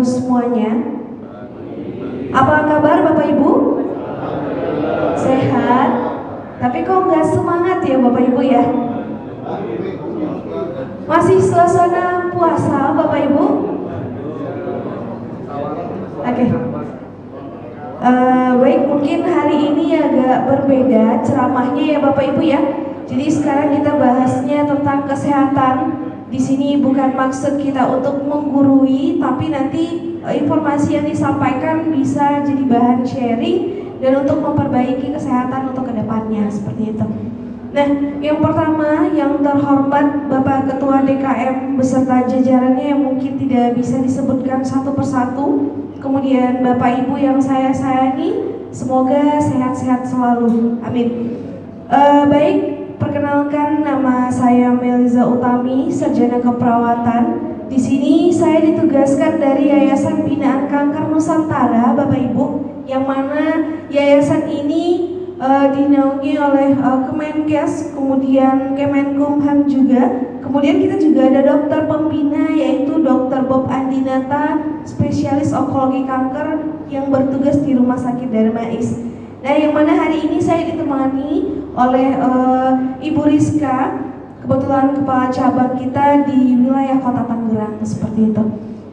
Ibu semuanya. Apa kabar Bapak Ibu? Sehat? Tapi kok nggak semangat ya Bapak Ibu ya? Masih suasana puasa Bapak Ibu? Oke. Baik, mungkin hari ini agak berbeda ceramahnya ya Bapak Ibu ya. Jadi sekarang kita bahasnya tentang kesehatan. Di sini bukan maksud kita untuk menggurui, tapi nanti informasi yang disampaikan bisa jadi bahan sharing dan untuk memperbaiki kesehatan untuk kedepannya seperti itu. Nah, yang pertama, yang terhormat Bapak Ketua DKM beserta jajarannya yang mungkin tidak bisa disebutkan satu persatu. Kemudian Bapak Ibu yang saya sayangi, semoga sehat-sehat selalu. Amin. Baik. Perkenalkan, nama saya Meliza Utami, sarjana keperawatan. Di sini saya ditugaskan dari Yayasan Binaan Kanker Nusantara, Bapak Ibu, yang mana yayasan ini dinaungi oleh Kemenkes, kemudian Kemenkumham juga. Kemudian kita juga ada dokter pembina yaitu Dr. Bob Andinata, spesialis onkologi kanker yang bertugas di Rumah Sakit Darmais. Nah, yang mana hari ini saya ditemani oleh Ibu Rizka, kebetulan kepala cabang kita di wilayah Kota Tangerang seperti itu.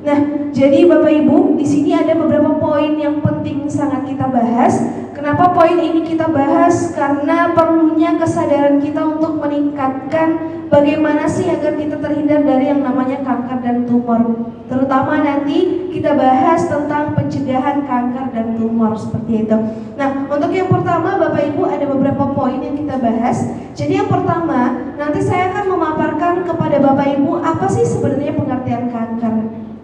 Nah, jadi Bapak Ibu, di sini ada beberapa poin yang penting sangat kita bahas. Kenapa poin ini kita bahas? Karena perlunya kesadaran kita untuk meningkatkan bagaimana sih agar kita terhindar dari yang namanya kanker dan tumor. Terutama nanti kita bahas tentang pencegahan kanker dan tumor seperti itu. Nah, untuk yang pertama Bapak Ibu ada beberapa poin yang kita bahas. Jadi yang pertama, nanti saya akan memaparkan kepada Bapak Ibu apa sih sebenarnya pengertian kanker.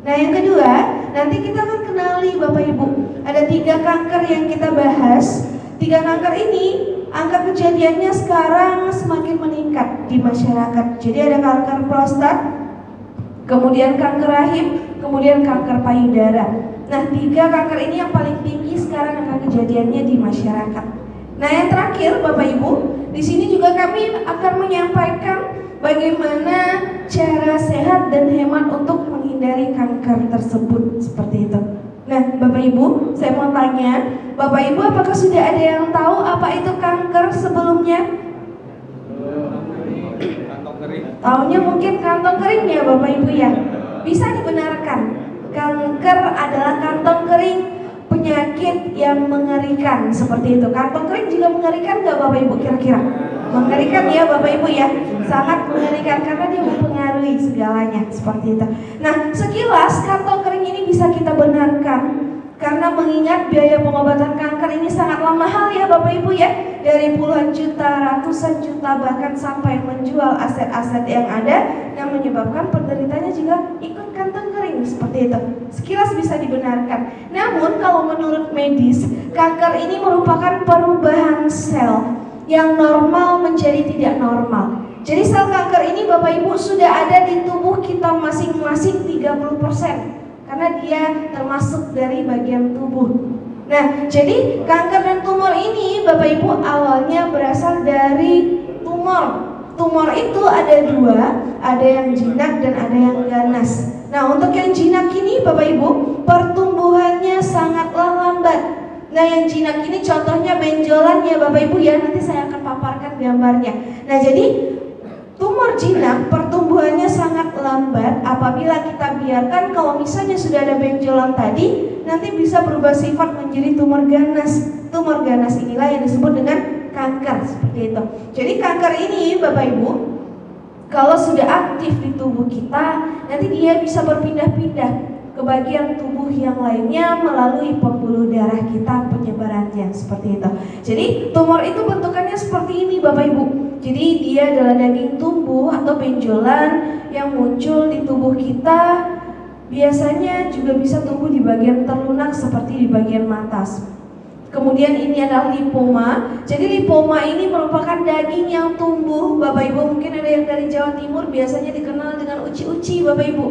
Nah, yang kedua, nanti kita akan kenali Bapak Ibu. Ada 3 kanker yang kita bahas. 3 kanker ini angka kejadiannya sekarang semakin meningkat di masyarakat. Jadi ada kanker prostat, kemudian kanker rahim, kemudian kanker payudara. Nah, 3 kanker ini yang paling tinggi sekarang angka kejadiannya di masyarakat. Nah, yang terakhir Bapak Ibu, di sini juga kami akan menyampaikan bagaimana cara sehat dan hemat untuk menghindari kanker tersebut seperti itu. Nah, Bapak Ibu, saya mau tanya, Bapak Ibu apakah sudah ada yang tahu apa itu kanker sebelumnya? Kantong kering. Taunya mungkin kantong kering ya Bapak Ibu ya. Bisa dibenarkan, kanker adalah kantong kering, penyakit yang mengerikan seperti itu. Kantong kering juga mengerikan nggak Bapak Ibu kira-kira? Mengerikan ya Bapak Ibu ya, sangat mengerikan karena dia mempengaruhi segalanya seperti itu. Nah, sekilas kantong kering ini bisa kita benarkan karena mengingat biaya pengobatan kanker ini sangatlah mahal ya Bapak Ibu ya, dari puluhan juta, ratusan juta, bahkan sampai menjual aset-aset yang ada yang menyebabkan penderitanya juga ikut kantong kering seperti itu. Sekilas bisa dibenarkan. Namun kalau menurut medis, kanker ini merupakan perubahan sel yang normal menjadi tidak normal. Jadi sel kanker ini Bapak Ibu sudah ada di tubuh kita masing-masing 30%. Karena dia termasuk dari bagian tubuh. Nah, jadi kanker dan tumor ini Bapak Ibu awalnya berasal dari tumor. Tumor itu ada 2, ada yang jinak dan ada yang ganas. Nah, untuk yang jinak ini Bapak Ibu pertumbuhannya sangatlah lambat. Nah, yang jinak ini contohnya benjolan ya Bapak Ibu ya, nanti saya akan paparkan gambarnya. Nah, jadi tumor jinak pertumbuhannya sangat lambat. Apabila kita biarkan, kalau misalnya sudah ada benjolan tadi, nanti bisa berubah sifat menjadi tumor ganas. Tumor ganas inilah yang disebut dengan kanker seperti itu. Jadi kanker ini Bapak Ibu, kalau sudah aktif di tubuh kita, nanti dia bisa berpindah-pindah ke bagian tubuh yang lainnya melalui pembuluh darah kita penyebarannya seperti itu. Jadi tumor itu bentukannya seperti ini Bapak Ibu. Jadi dia adalah daging tumbuh atau benjolan yang muncul di tubuh kita. Biasanya juga bisa tumbuh di bagian terlunak seperti di bagian mata. Kemudian ini adalah lipoma. Jadi lipoma ini merupakan daging yang tumbuh. Bapak Ibu mungkin ada yang dari Jawa Timur, biasanya dikenal dengan uci-uci Bapak Ibu,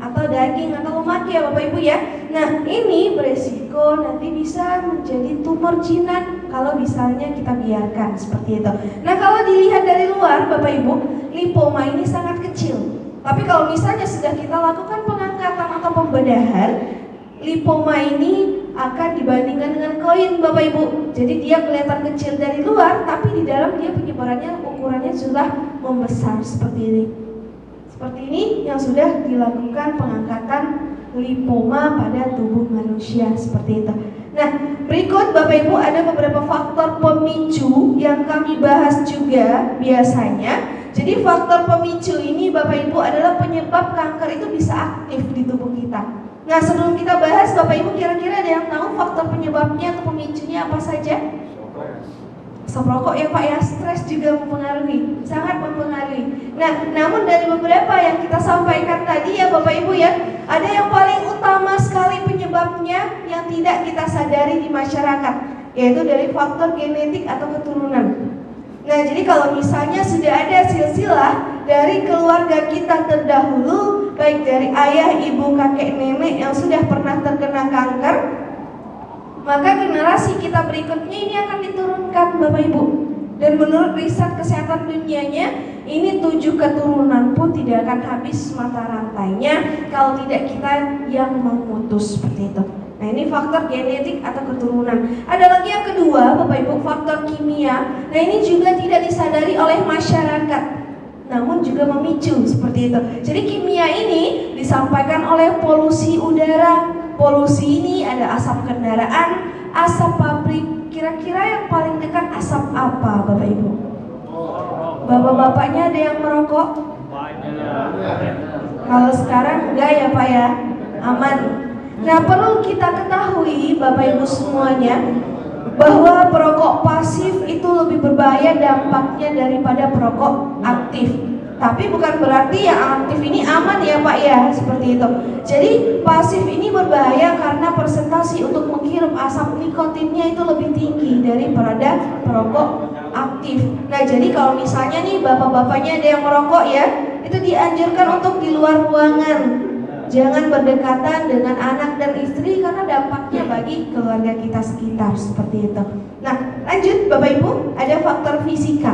atau daging atau lemak ya Bapak Ibu ya. Nah, ini beresiko nanti bisa menjadi tumor jinak kalau misalnya kita biarkan seperti itu. Nah, kalau dilihat dari luar Bapak Ibu, lipoma ini sangat kecil. Tapi kalau misalnya sudah kita lakukan pengangkatan atau pembedahan, lipoma ini akan dibandingkan dengan koin Bapak Ibu. Jadi dia kelihatan kecil dari luar, tapi di dalam dia penyebarannya ukurannya sudah membesar seperti ini. Seperti ini yang sudah dilakukan pengangkatan lipoma pada tubuh manusia seperti itu. Nah, berikut Bapak Ibu ada beberapa faktor pemicu yang kami bahas juga biasanya. Jadi faktor pemicu ini Bapak Ibu adalah penyebab kanker itu bisa aktif di tubuh kita. Nah, sebelum kita bahas, Bapak Ibu kira-kira ada yang tahu faktor penyebabnya atau pemicunya apa saja? Asap rokok ya Pak ya, stres juga mempengaruhi, sangat mempengaruhi. Nah, namun dari beberapa yang kita sampaikan tadi ya Bapak Ibu ya, ada yang paling utama sekali penyebabnya yang tidak kita sadari di masyarakat, yaitu dari faktor genetik atau keturunan. Nah, jadi kalau misalnya sudah ada silsilah dari keluarga kita terdahulu, baik dari ayah, ibu, kakek, nenek yang sudah pernah terkena kanker, maka generasi kita berikutnya ini akan diturunkan Bapak Ibu. Dan menurut riset kesehatan dunianya, ini 7 keturunan pun tidak akan habis mata rantainya kalau tidak kita yang memutus seperti itu. Nah, ini faktor genetik atau keturunan. Ada lagi yang kedua Bapak Ibu, faktor kimia. Nah, ini juga tidak disadari oleh masyarakat, namun juga memicu seperti itu. Jadi kimia ini disampaikan oleh polusi udara. Polusi ini ada asap kendaraan, asap pabrik. Kira-kira yang paling dekat asap apa Bapak Ibu? Bapak-bapaknya ada yang merokok? Kalau sekarang enggak ya Pak ya, aman. Nah, perlu kita ketahui Bapak Ibu semuanya bahwa perokok pasif itu lebih berbahaya dampaknya daripada perokok aktif. Tapi bukan berarti yang aktif ini aman ya Pak ya, seperti itu. Jadi pasif ini berbahaya karena persentase untuk menghirup asap nikotinnya itu lebih tinggi daripada perokok aktif. Nah, jadi kalau misalnya nih bapak-bapaknya ada yang merokok ya, itu dianjurkan untuk di luar ruangan. Jangan berdekatan dengan anak dan istri karena dampaknya bagi keluarga kita sekitar seperti itu. Nah, lanjut Bapak Ibu, ada faktor fisika.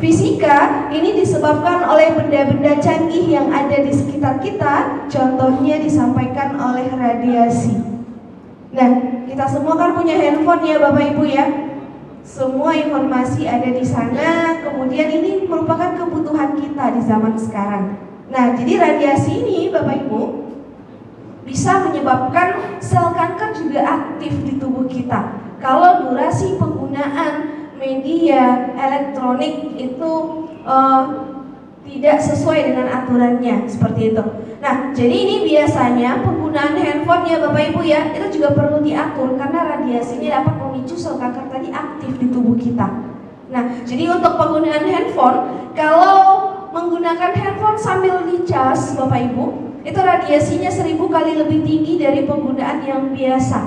Fisika ini disebabkan oleh benda-benda canggih yang ada di sekitar kita. Contohnya disampaikan oleh radiasi. Nah, kita semua kan punya handphone ya Bapak Ibu ya. Semua informasi ada di sana. Kemudian ini merupakan kebutuhan kita di zaman sekarang. Nah, jadi radiasi ini Bapak Ibu bisa menyebabkan sel kanker juga aktif di tubuh kita kalau durasi penggunaan media elektronik itu tidak sesuai dengan aturannya seperti itu. Nah, jadi ini biasanya penggunaan handphone ya Bapak Ibu ya, itu juga perlu diatur karena radiasinya dapat memicu sel kanker tadi aktif di tubuh kita. Nah, jadi untuk penggunaan handphone, kalau menggunakan handphone sambil dicas Bapak Ibu, itu radiasinya 1000 kali lebih tinggi dari penggunaan yang biasa.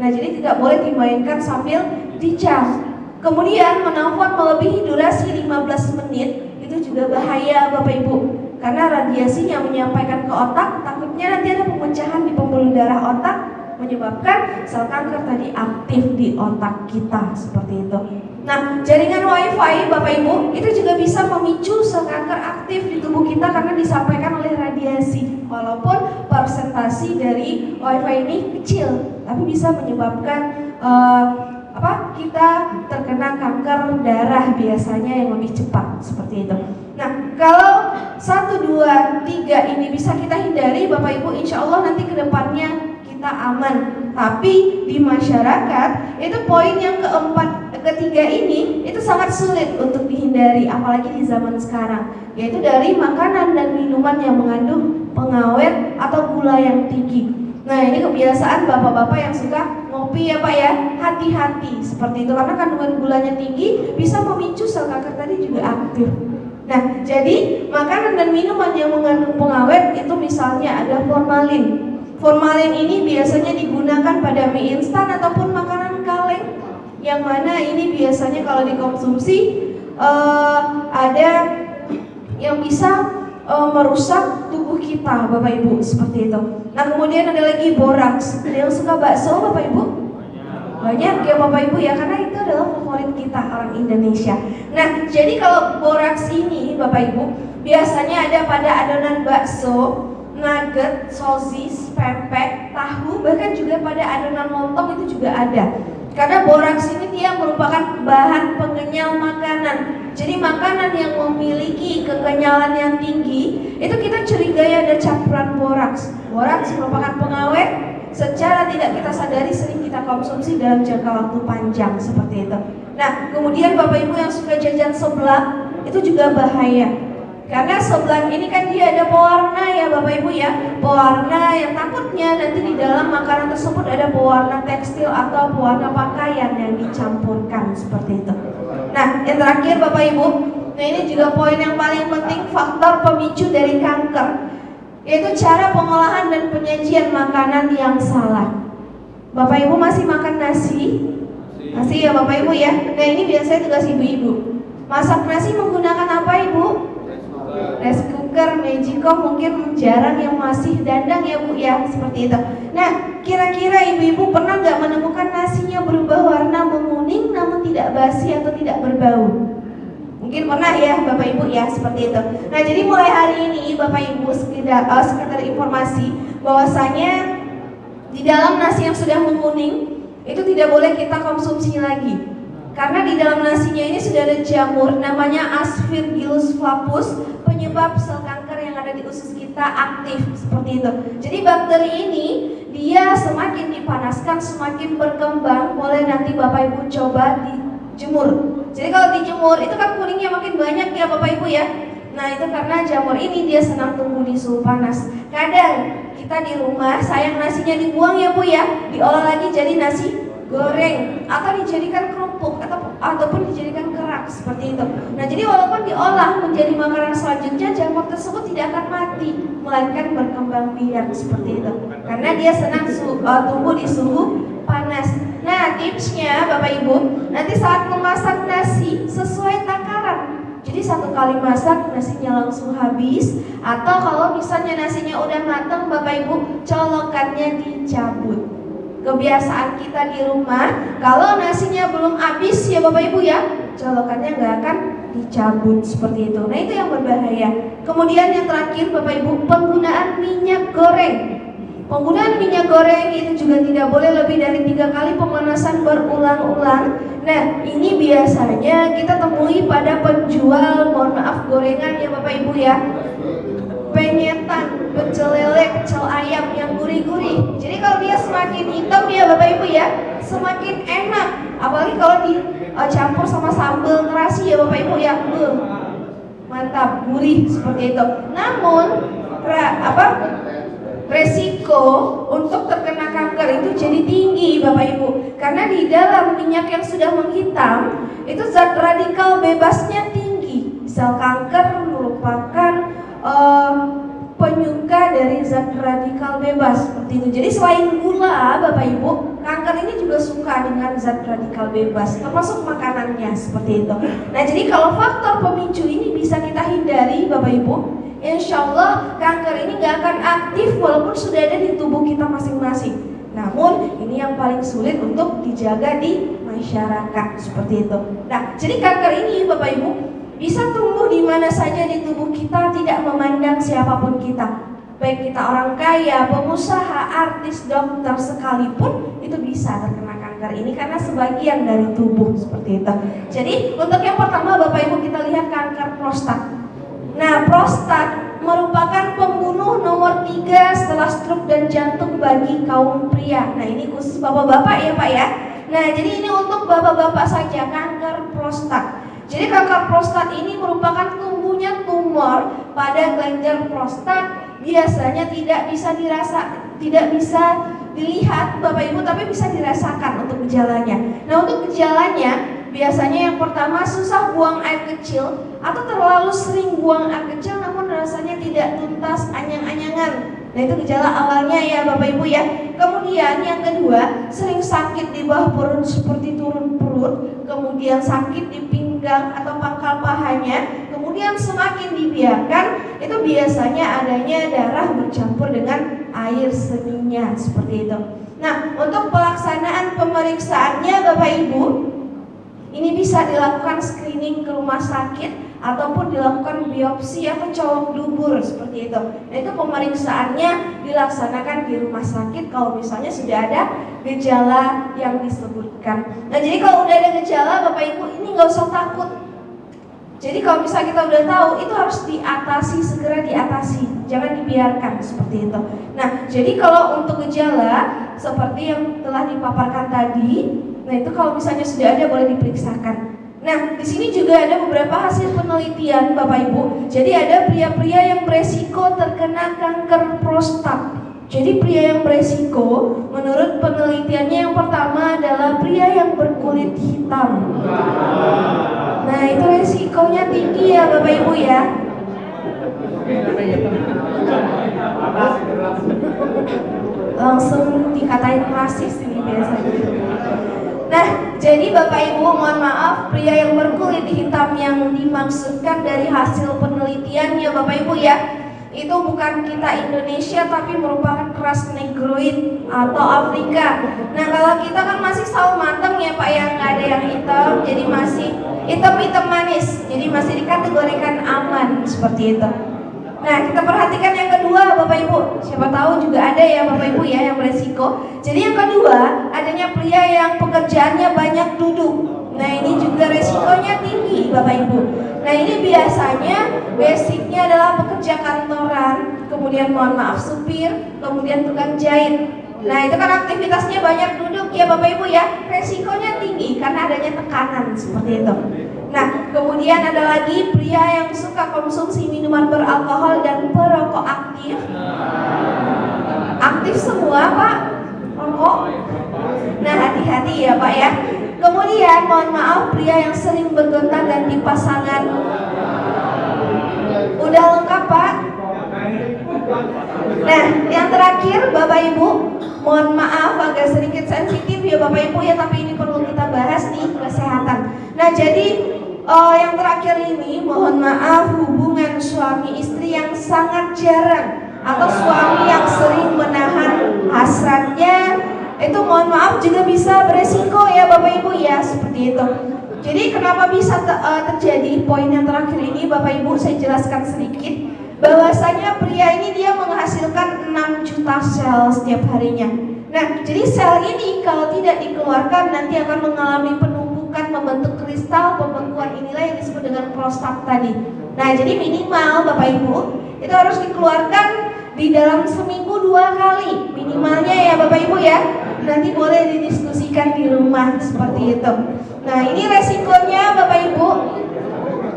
Nah, jadi tidak boleh dimainkan sambil dicas. Kemudian menelpon melebihi durasi 15 menit itu juga bahaya Bapak Ibu, karena radiasinya menyampaikan ke otak, takutnya nanti ada pemecahan di pembuluh darah otak menyebabkan sel kanker tadi aktif di otak kita seperti itu. Nah, jaringan WiFi Bapak Ibu itu juga bisa memicu sel kanker aktif di tubuh kita karena disampaikan oleh radiasi. Walaupun persentase dari WiFi ini kecil, tapi bisa menyebabkan kita terkena kanker darah biasanya yang lebih cepat seperti itu. Nah, kalau 1, 2, 3 ini bisa kita hindari Bapak Ibu, insya Allah nanti kedepannya kita aman. Tapi di masyarakat itu poin yang ketiga ini itu sangat sulit untuk dihindari, apalagi di zaman sekarang, yaitu dari makanan dan minuman yang mengandung pengawet atau gula yang tinggi. Nah, ini kebiasaan bapak-bapak yang suka ngopi ya Pak ya, hati-hati seperti itu karena kandungan gulanya tinggi bisa memicu sel kanker tadi juga aktif. Nah, jadi makanan dan minuman yang mengandung pengawet itu misalnya ada formalin. Formalin ini biasanya digunakan pada mie instan ataupun makanan kaleng, yang mana ini biasanya kalau dikonsumsi ada yang bisa merusak tubuh kita Bapak Ibu seperti itu. Nah, kemudian ada lagi boraks. Ada yang suka bakso Bapak Ibu? Banyak ya Bapak Ibu ya, karena itu adalah favorit kita orang Indonesia. Nah, jadi kalau boraks ini Bapak Ibu biasanya ada pada adonan bakso. nugget, sosis, pempek, tahu, bahkan juga pada adonan lontong itu juga ada. Karena boraks ini dia merupakan bahan pengenyal makanan. Jadi makanan yang memiliki kekenyalan yang tinggi itu kita curigai ada campuran boraks. Boraks merupakan pengawet, secara tidak kita sadari sering kita konsumsi dalam jangka waktu panjang seperti itu. Nah, kemudian Bapak Ibu yang suka jajan seblak itu juga bahaya. Karena seblak ini kan dia ada pewarna ya Bapak Ibu ya. Pewarna yang takutnya nanti di dalam makanan tersebut ada pewarna tekstil atau pewarna pakaian yang dicampurkan seperti itu. Nah, yang terakhir Bapak Ibu, nah ini juga poin yang paling penting, faktor pemicu dari kanker, yaitu cara pengolahan dan penyajian makanan yang salah. Bapak Ibu masih makan nasi? Masih ya Bapak Ibu ya. Nah ini biasanya tugas ibu-ibu. Masak nasi menggunakan apa Ibu? Rice cooker, magicom, mungkin jarang yang masih dandang ya Bu ya, seperti itu. Nah, kira-kira ibu-ibu pernah nggak menemukan nasinya berubah warna menguning namun tidak basi atau tidak berbau? Mungkin pernah ya Bapak Ibu ya, seperti itu. Nah, jadi mulai hari ini Bapak Ibu sekedar informasi bahwasanya di dalam nasi yang sudah menguning itu tidak boleh kita konsumsi lagi. Karena di dalam nasinya ini sudah ada jamur namanya Aspergillus flavus, penyebab sel kanker yang ada di usus kita aktif seperti itu. Jadi bakteri ini dia semakin dipanaskan semakin berkembang. Boleh nanti Bapak Ibu coba dijemur. Jadi kalau dijemur itu kan kuningnya makin banyak ya Bapak Ibu ya. Nah itu karena jamur ini dia senang tumbuh di suhu panas. Kadang kita di rumah sayang nasinya dibuang ya Bu ya, diolah lagi jadi nasi goreng atau dijadikan kerupuk ataupun dijadikan kerak seperti itu. Nah jadi walaupun diolah menjadi makanan selanjutnya, jamur tersebut tidak akan mati melainkan berkembang biak seperti itu karena dia senang tumbuh di suhu panas. Nah tipsnya Bapak Ibu, nanti saat memasak nasi sesuai takaran. Jadi satu kali masak nasinya langsung habis, atau kalau misalnya nasinya udah matang Bapak Ibu, colokannya dicabut. Kebiasaan kita di rumah, kalau nasinya belum habis ya Bapak Ibu ya, colokannya nggak akan dicabut seperti itu. Nah itu yang berbahaya. Kemudian yang terakhir Bapak Ibu, penggunaan minyak goreng. Penggunaan minyak goreng itu juga tidak boleh lebih dari 3 kali pemanasan berulang-ulang. Nah ini biasanya kita temui pada penjual, mohon maaf, gorengan ya Bapak Ibu ya, penyetan, pecel lele, pecel ayam yang gurih-gurih. Jadi kalau dia semakin hitam ya Bapak Ibu ya, semakin enak. Apalagi kalau dicampur sama sambal terasi ya Bapak Ibu ya, mantap, gurih seperti itu. Namun resiko untuk terkena kanker itu jadi tinggi Bapak Ibu, karena di dalam minyak yang sudah menghitam itu zat radikal bebasnya tinggi. Sel kanker merupakan penyuka dari zat radikal bebas seperti itu. Jadi selain gula Bapak Ibu, kanker ini juga suka dengan zat radikal bebas, termasuk makanannya seperti itu. Nah jadi kalau faktor pemicu ini bisa kita hindari Bapak Ibu, insya Allah kanker ini gak akan aktif walaupun sudah ada di tubuh kita masing-masing. Namun ini yang paling sulit untuk dijaga di masyarakat seperti itu. Nah jadi kanker ini Bapak Ibu bisa tumbuh di mana saja di tubuh kita, tidak memandang siapapun kita. Baik kita orang kaya, pengusaha, artis, dokter sekalipun itu bisa terkena kanker ini karena sebagian dari tubuh seperti itu. Jadi untuk yang pertama Bapak Ibu kita lihat kanker prostat. Nah prostat merupakan pembunuh nomor 3 setelah stroke dan jantung bagi kaum pria. Nah ini khusus bapak-bapak ya Pak ya. Nah jadi ini untuk bapak-bapak saja, kanker prostat. Jadi kanker prostat ini merupakan tumbuhnya tumor pada kelenjar prostat, biasanya tidak bisa dilihat Bapak Ibu, tapi bisa dirasakan untuk gejalanya. Nah untuk gejalanya biasanya yang pertama susah buang air kecil atau terlalu sering buang air kecil namun rasanya tidak tuntas, anyang-anyangan. Nah itu gejala awalnya ya Bapak Ibu ya. Kemudian yang kedua, sering sakit di bawah perut seperti turun perut, kemudian sakit di pinggang atau pangkal pahanya, kemudian semakin dibiarkan itu biasanya adanya darah bercampur dengan air seninya seperti itu. Nah untuk pelaksanaan pemeriksaannya Bapak Ibu, ini bisa dilakukan screening ke rumah sakit ataupun dilakukan biopsi atau colok dubur seperti itu. Nah, itu pemeriksaannya dilaksanakan di rumah sakit kalau misalnya sudah ada gejala yang disebutkan. Nah, jadi kalau udah ada gejala Bapak Ibu ini nggak usah takut. Jadi kalau misalnya kita udah tahu, itu harus diatasi, segera diatasi, jangan dibiarkan seperti itu. Nah, jadi kalau untuk gejala seperti yang telah dipaparkan tadi, nah itu kalau misalnya sudah ada boleh diperiksakan. Nah, di sini juga ada beberapa hasil penelitian Bapak Ibu. Jadi ada pria-pria yang beresiko terkena kanker prostat. Jadi pria yang beresiko, menurut penelitiannya yang pertama adalah pria yang berkulit hitam. Nah, itu resikonya tinggi ya Bapak Ibu ya. Langsung dikatain rasis ini biasanya. Nah, jadi Bapak Ibu mohon maaf, pria yang berkulit hitam yang dimaksudkan dari hasil penelitiannya Bapak Ibu ya, itu bukan kita Indonesia tapi merupakan ras negroid atau Afrika. Nah, kalau kita kan masih sawo mateng ya Pak, yang nggak ada yang hitam, jadi masih hitam-hitam manis, jadi masih dikategorikan aman seperti itu. Nah, kita perhatikan yang kedua Bapak Ibu, siapa tahu juga ada ya Bapak Ibu ya yang beresiko. Jadi yang kedua, adanya pria yang pekerjaannya banyak duduk. Nah, ini juga resikonya tinggi Bapak Ibu. Nah, ini biasanya basicnya adalah pekerja kantoran, kemudian mohon maaf supir, kemudian tukang jahit. Nah, itu kan aktivitasnya banyak duduk ya Bapak Ibu ya, resikonya tinggi karena adanya tekanan seperti itu. Nah, kemudian ada lagi pria yang suka konsumsi minuman beralkohol dan perokok aktif. Aktif semua Pak, rokok. Nah, hati-hati ya Pak ya. Kemudian mohon maaf, pria yang sering bergonta-ganti pasangan. Udah lengkap Pak? Nah, yang terakhir Bapak Ibu, mohon maaf agak sedikit sensitif ya Bapak Ibu ya, tapi ini perlu kita bahas nih, kesehatan. Nah, jadi yang terakhir ini mohon maaf, hubungan suami istri yang sangat jarang atau suami yang sering menahan hasratnya, itu mohon maaf juga bisa beresiko ya Bapak Ibu ya, seperti itu. Jadi kenapa bisa terjadi poin yang terakhir ini Bapak Ibu, saya jelaskan sedikit. Bahwasanya pria ini dia menghasilkan 6 juta sel setiap harinya. Nah, jadi sel ini kalau tidak dikeluarkan nanti akan mengalami penumpukan, membentuk kristal. Pembekuan inilah yang disebut dengan prostat tadi. Nah, jadi minimal Bapak Ibu itu harus dikeluarkan di dalam seminggu 2 kali minimalnya ya Bapak Ibu ya. Nanti boleh didiskusikan di rumah seperti itu. Nah, ini resikonya Bapak Ibu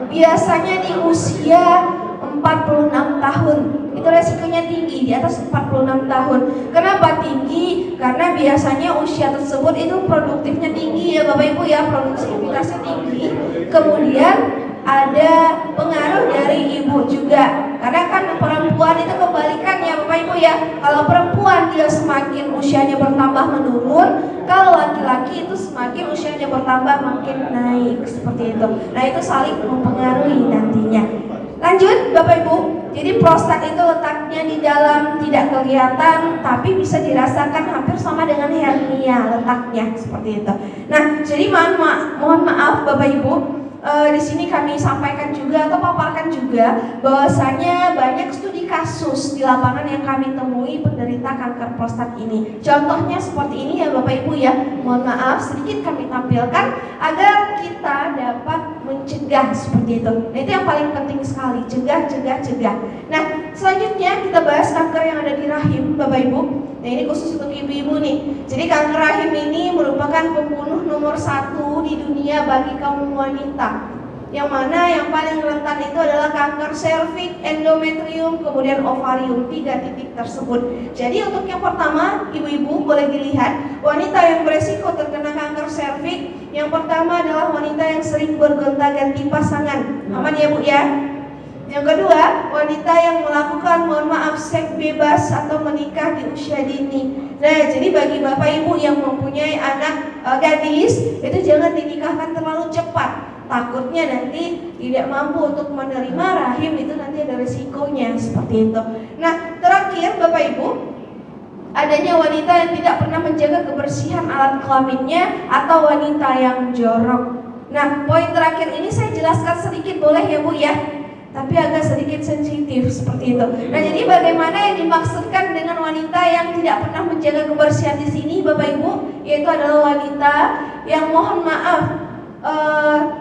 biasanya di usia 46 tahun. Itu resikonya tinggi, di atas 46 tahun. Kenapa tinggi? Karena biasanya usia tersebut itu produktifnya tinggi ya Bapak Ibu ya, produktivitasnya tinggi. Kemudian ada pengaruh dari ibu juga. Karena kan perempuan itu kebalikan ya Bapak Ibu ya. Kalau perempuan dia semakin usianya bertambah menurun, kalau laki-laki itu semakin usianya bertambah makin naik seperti itu. Nah, itu saling mempengaruhi nantinya. Lanjut Bapak Ibu, jadi prostat itu letaknya di dalam, tidak kelihatan, tapi bisa dirasakan hampir sama dengan hernia letaknya seperti itu. Nah, jadi mohon maaf Bapak Ibu, di sini kami sampaikan juga atau paparkan juga bahwasanya banyak studi kasus di lapangan yang kami temui penderita kanker prostat ini. Contohnya seperti ini ya Bapak Ibu ya. Mohon maaf sedikit kami tampilkan agar kita dapat mencegah seperti itu. Nah, itu yang paling penting sekali, cegah. Nah, selanjutnya kita bahas kanker yang ada di rahim Bapak Ibu. Nah, ini khusus untuk ibu-ibu nih. Jadi kanker rahim ini merupakan pembunuh nomor 1 di dunia bagi kaum wanita. Yang mana yang paling rentan itu adalah kanker serviks, endometrium, kemudian ovarium, 3 titik tersebut. Jadi untuk yang pertama, ibu-ibu boleh dilihat wanita yang beresiko terkena kanker serviks. Yang pertama adalah wanita yang sering bergonta-ganti pasangan. Aman ya Bu ya? Yang kedua, wanita yang melakukan seks bebas atau menikah di usia dini. Nah, jadi bagi Bapak Ibu yang mempunyai anak gadis, itu jangan dinikahkan terlalu cepat. Takutnya nanti tidak mampu untuk menerima rahim, itu nanti ada resikonya seperti itu. Nah, terakhir Bapak Ibu, adanya wanita yang tidak pernah menjaga kebersihan alat kelaminnya atau wanita yang jorok. Nah, poin terakhir ini saya jelaskan sedikit boleh ya Bu ya? Tapi agak sedikit sensitif seperti itu. Nah, jadi bagaimana yang dimaksudkan dengan wanita yang tidak pernah menjaga kebersihan di sini, Bapak Ibu, yaitu adalah wanita yang mohon maaf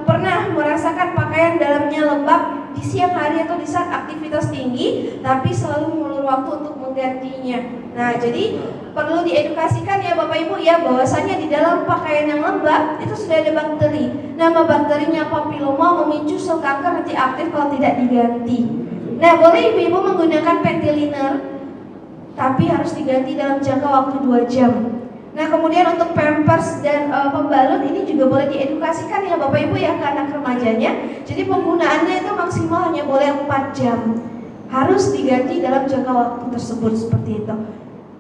pernah merasakan pakaian dalamnya lembab di siang hari atau di saat aktivitas tinggi, tapi selalu mengulur waktu untuk menggantinya. Nah, jadi perlu diedukasikan ya Bapak Ibu ya, bahwasanya di dalam pakaian yang lembab itu sudah ada bakteri. Nama bakterinya papiloma, memicu sel kanker nanti aktif kalau tidak diganti. Nah, boleh ibu-ibu menggunakan panty liner, tapi harus diganti dalam jangka waktu 2 jam. Nah, kemudian untuk pampers dan pembalut ini juga boleh diedukasikan ya Bapak Ibu ya ke anak remajanya. Jadi penggunaannya itu maksimal hanya boleh 4 jam. Harus diganti dalam jangka waktu tersebut seperti itu.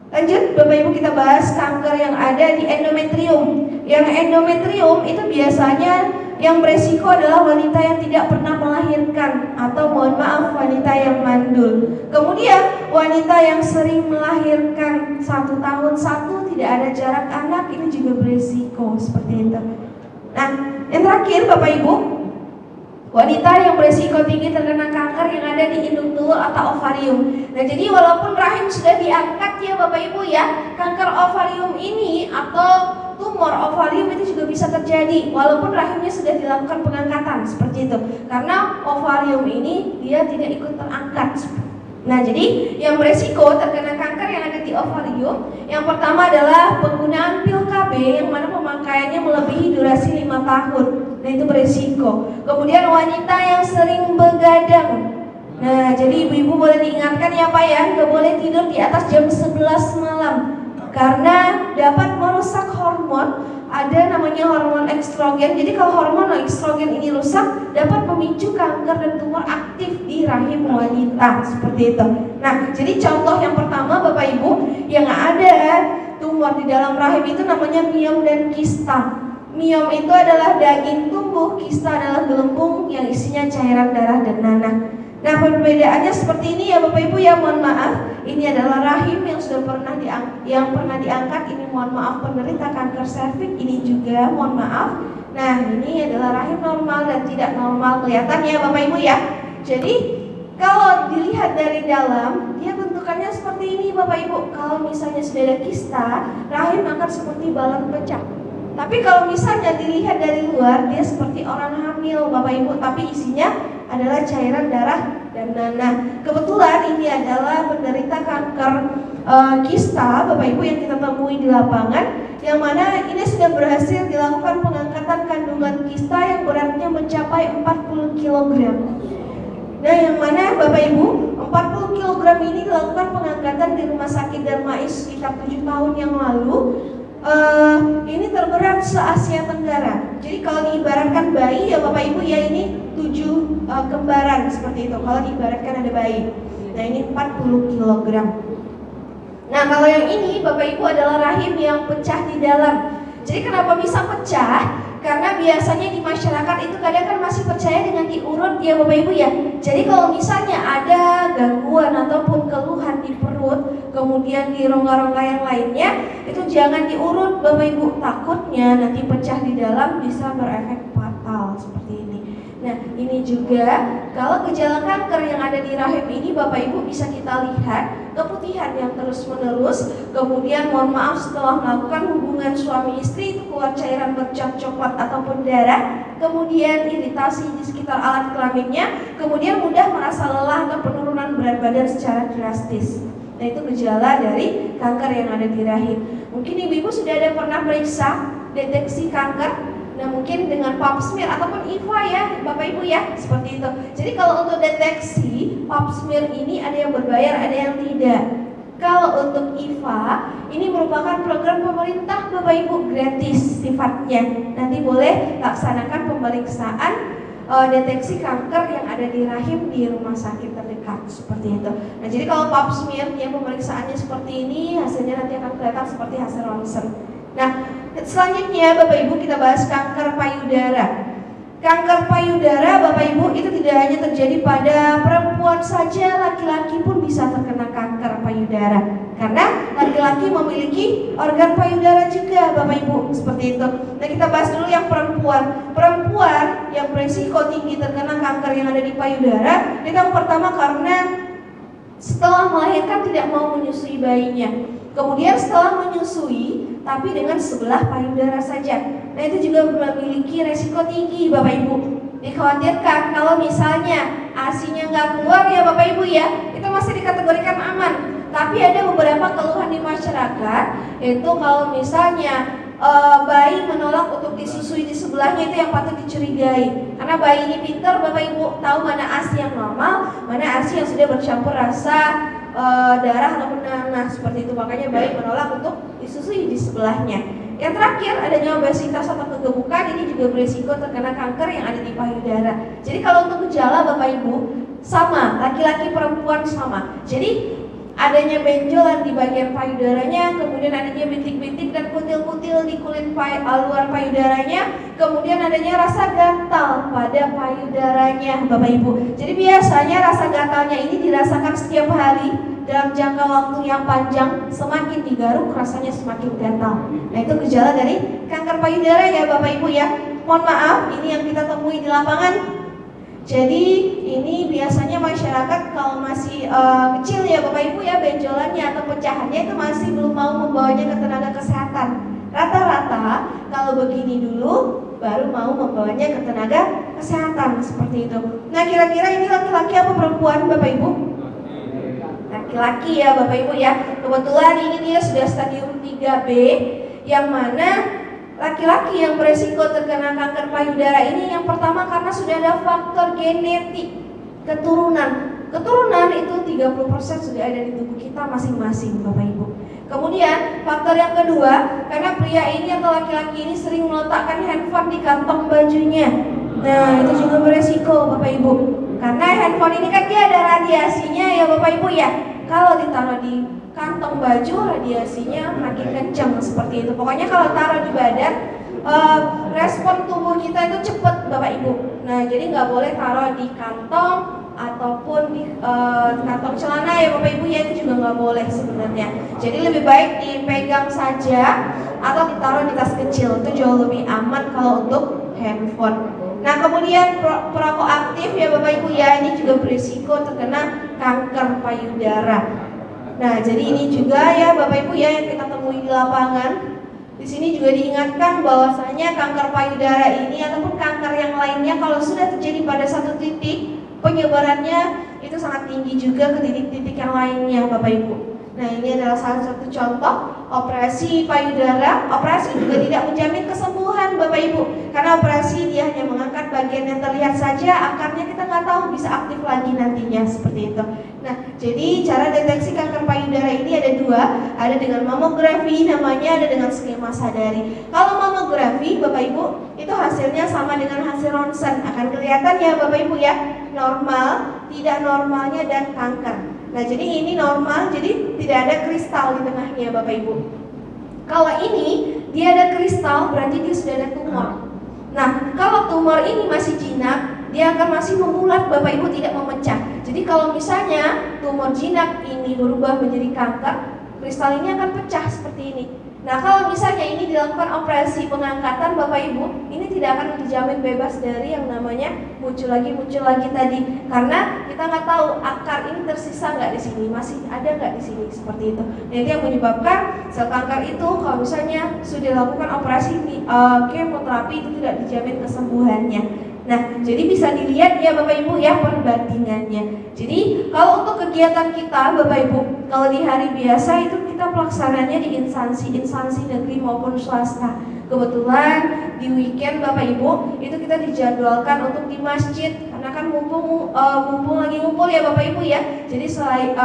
Lanjut Bapak Ibu, kita bahas kanker yang ada di endometrium. Yang endometrium itu biasanya yang beresiko adalah wanita yang tidak pernah melahirkan, atau mohon maaf wanita yang mandul. Kemudian wanita yang sering melahirkan 1 tahun tidak ada jarak anak, ini juga beresiko seperti itu. Nah, yang terakhir Bapak Ibu, wanita yang beresiko tinggi terkena kanker yang ada di indung telur atau ovarium. Nah, jadi walaupun rahim sudah diangkat ya Bapak Ibu ya, kanker ovarium ini atau tumor ovarium itu juga bisa terjadi walaupun rahimnya sudah dilakukan pengangkatan seperti itu. Karena ovarium ini dia tidak ikut terangkat. Nah, jadi yang beresiko terkena kanker yang ada di ovarium, yang pertama adalah penggunaan pil KB yang mana pemakaiannya melebihi durasi 5 tahun. Nah, itu beresiko. Kemudian wanita yang sering begadang. Nah, jadi ibu-ibu boleh diingatkan ya Pak ya, nggak boleh tidur di atas jam 11 malam karena dapat merusak hormon. Ada namanya hormon estrogen. Jadi kalau hormon estrogen ini rusak, dapat memicu kanker dan tumor aktif di rahim wanita seperti itu. Nah, jadi contoh yang pertama Bapak Ibu, yang ada tumor di dalam rahim itu namanya miom dan kista. Miom itu adalah daging tumbuh, kista adalah gelembung yang isinya cairan darah dan nanah. Nah, perbedaannya seperti ini ya Bapak Ibu ya, mohon maaf. Ini adalah rahim yang sudah pernah diangkat. Ini mohon maaf penderita kanker serviks. Ini juga mohon maaf. Nah, ini adalah rahim normal dan tidak normal, kelihatan ya Bapak Ibu ya. Jadi kalau dilihat dari dalam, dia bentukannya seperti ini Bapak Ibu. Kalau misalnya sudah ada kista, rahim akan seperti balon pecah. Tapi kalau misalnya dilihat dari luar, dia seperti orang hamil Bapak Ibu, tapi isinya adalah cairan darah dan nanah. Kebetulan ini adalah penderita kanker kista Bapak Ibu yang kita temui di lapangan, yang mana ini sudah berhasil dilakukan pengangkatan kandungan kista yang beratnya mencapai 40 kg. Nah, yang mana Bapak Ibu 40 kg ini dilakukan pengangkatan di Rumah Sakit Darmais sekitar 7 tahun yang lalu. Ini terberat se-Asia Tenggara. Jadi kalau diibaratkan bayi ya Bapak Ibu ya, ini 7 kembaran seperti itu. Kalau diibaratkan ada bayi. Nah, ini 40 kg. Nah, kalau yang ini Bapak Ibu adalah rahim yang pecah di dalam. Jadi kenapa bisa pecah? Karena biasanya di masyarakat itu kadang kan masih percaya dengan diurut ya Bapak Ibu ya. Jadi kalau misalnya ada gangguan ataupun keluhan di perut, kemudian di rongga-rongga yang lainnya, itu jangan diurut Bapak Ibu. Takutnya nanti pecah di dalam bisa berefek fatal seperti ini. Nah, ini juga kalau gejala kanker yang ada di rahim ini Bapak Ibu bisa kita lihat keputihan yang terus menerus. Kemudian mohon maaf setelah melakukan hubungan suami istri itu keluar cairan bercat coklat ataupun darah. Kemudian iritasi di sekitar alat kelaminnya. Kemudian mudah merasa lelah atau penurunan berat badan secara drastis. Nah, itu gejala dari kanker yang ada di rahim. Mungkin ibu-ibu sudah ada pernah periksa deteksi kanker. Nah, mungkin dengan pap smear ataupun IVA ya Bapak Ibu ya, seperti itu. Jadi kalau untuk deteksi pap smear ini ada yang berbayar, ada yang tidak. Kalau untuk IVA ini merupakan program pemerintah Bapak Ibu, gratis sifatnya. Nanti boleh laksanakan pemeriksaan deteksi kanker yang ada di rahim di rumah sakit terdekat seperti itu. Nah, jadi kalau pap smear yang pemeriksaannya seperti ini, hasilnya nanti akan kelihatan seperti hasil ronsen. Nah, selanjutnya Bapak Ibu kita bahas kanker payudara. Kanker payudara Bapak Ibu itu tidak hanya terjadi pada perempuan saja, laki-laki pun bisa terkena kanker payudara. Karena laki-laki memiliki organ payudara juga Bapak Ibu, seperti itu. Nah, kita bahas dulu yang perempuan. Perempuan yang berisiko tinggi terkena kanker yang ada di payudara, itu yang pertama karena setelah melahirkan tidak mau menyusui bayinya. Kemudian setelah menyusui tapi dengan sebelah payudara saja. Nah, itu juga memiliki resiko tinggi Bapak Ibu. Dikhawatirkan kalau misalnya ASI-nya nggak keluar ya Bapak Ibu ya, itu masih dikategorikan aman. Tapi ada beberapa keluhan di masyarakat, yaitu kalau misalnya bayi menolak untuk disusui di sebelahnya, itu yang patut dicurigai. Karena bayi ini pintar Bapak Ibu, tahu mana ASI yang normal, mana ASI yang sudah bercampur rasa darah ataupun nanah, seperti itu. Makanya bayi menolak untuk disusui di sebelahnya. Yang terakhir, adanya obesitas atau kegemukan, ini juga berisiko terkena kanker yang ada di payudara. Jadi kalau untuk gejala Bapak Ibu sama, laki-laki perempuan sama. Jadi adanya benjolan di bagian payudaranya, kemudian adanya bintik-bintik dan kutil-kutil di kulit luar payudaranya, kemudian adanya rasa gatal pada payudaranya Bapak Ibu. Jadi biasanya rasa gatalnya ini dirasakan setiap hari dalam jangka waktu yang panjang, semakin digaruk rasanya semakin gatal. Nah, itu gejala dari kanker payudara ya Bapak Ibu ya. Mohon maaf, ini yang kita temui di lapangan. Jadi ini biasanya masyarakat kalau masih kecil ya Bapak Ibu ya, benjolannya atau pecahannya itu masih belum mau membawanya ke tenaga kesehatan. Rata-rata kalau begini dulu baru mau membawanya ke tenaga kesehatan, seperti itu. Nah, kira-kira ini laki-laki apa perempuan Bapak Ibu? Laki-laki ya Bapak Ibu ya. Kebetulan ini dia sudah stadium 3B, yang mana laki-laki yang beresiko terkena kanker payudara ini yang pertama karena sudah ada faktor genetik keturunan. Keturunan itu 30% sudah ada di tubuh kita masing-masing Bapak Ibu. Kemudian faktor yang kedua, karena pria ini atau laki-laki ini sering meletakkan handphone di kantong bajunya. Nah, itu juga beresiko Bapak Ibu. Karena handphone ini kan dia ada radiasinya ya Bapak Ibu ya. Kalau ditaruh di kantong baju, radiasinya makin kencang, seperti itu. Pokoknya kalau taruh di badan, respon tubuh kita itu cepat Bapak Ibu. Nah, jadi nggak boleh taruh di kantong ataupun di kantong celana ya Bapak Ibu ya, itu juga nggak boleh sebenarnya. Jadi lebih baik dipegang saja atau ditaruh di tas kecil, itu jauh lebih aman kalau untuk handphone. Nah, kemudian perokok aktif ya Bapak Ibu ya, ini juga berisiko terkena kanker payudara. Nah, jadi ini juga ya Bapak Ibu ya yang kita temui di lapangan. Di sini juga diingatkan bahwasanya kanker payudara ini ataupun kanker yang lainnya kalau sudah terjadi pada satu titik, penyebarannya itu sangat tinggi juga ke titik-titik yang lainnya Bapak Ibu. Nah, ini adalah salah satu contoh operasi payudara. Operasi juga tidak menjamin kesembuhan Bapak Ibu, karena operasi dia hanya mengangkat bagian yang terlihat saja, akarnya kita nggak tahu bisa aktif lagi nantinya, seperti itu. Nah, jadi cara deteksi kanker payudara ini ada dua, ada dengan mamografi namanya, ada dengan skema sadari. Kalau mamografi Bapak Ibu itu hasilnya sama dengan hasil ronsen, akan kelihatan ya Bapak Ibu ya, normal, tidak normalnya dan kanker. Nah, jadi ini normal, jadi tidak ada kristal di tengahnya Bapak Ibu. Kalau ini dia ada kristal, berarti dia sudah ada tumor. Nah, kalau tumor ini masih jinak, dia akan masih memulat Bapak Ibu, tidak memecah. Jadi kalau misalnya tumor jinak ini berubah menjadi kanker, kristal ini akan pecah seperti ini. Nah, kalau misalnya ini dilakukan operasi pengangkatan Bapak Ibu, ini tidak akan dijamin bebas dari yang namanya muncul lagi tadi, karena kita nggak tahu akar ini tersisa nggak di sini, masih ada nggak di sini, seperti itu. Nah, itu yang menyebabkan sel kanker itu kalau misalnya sudah dilakukan operasi kemoterapi itu tidak dijamin kesembuhannya. Nah, jadi bisa dilihat ya Bapak Ibu ya perbandingannya. Jadi kalau untuk kegiatan kita Bapak Ibu, kalau di hari biasa itu kita pelaksananya di instansi negeri maupun swasta. Kebetulan di weekend Bapak Ibu itu kita dijadwalkan untuk di masjid, karena kan mumpung lagi ngumpul ya Bapak Ibu ya. Jadi selain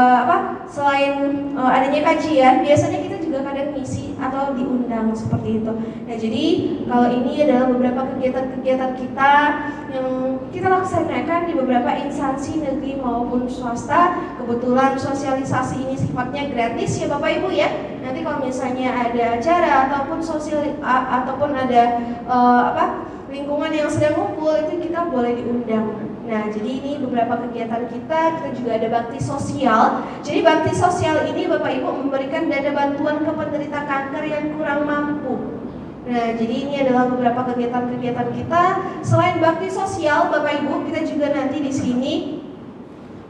adanya kajian, biasanya kita juga kadang ngisi atau diundang, seperti itu. Nah, jadi kalau ini adalah beberapa kegiatan-kegiatan kita yang kita laksanakan di beberapa instansi negeri maupun swasta. Kebetulan sosialisasi ini sifatnya gratis ya Bapak Ibu ya. Nanti kalau misalnya ada acara ataupun ada lingkungan yang sedang ngumpul, itu kita boleh diundang. Nah, jadi ini beberapa kegiatan kita juga ada bakti sosial. Jadi bakti sosial ini Bapak Ibu memberikan dana bantuan ke penderita kanker yang kurang mampu. Nah, jadi ini adalah beberapa kegiatan-kegiatan kita. Selain bakti sosial, Bapak Ibu, kita juga nanti di sini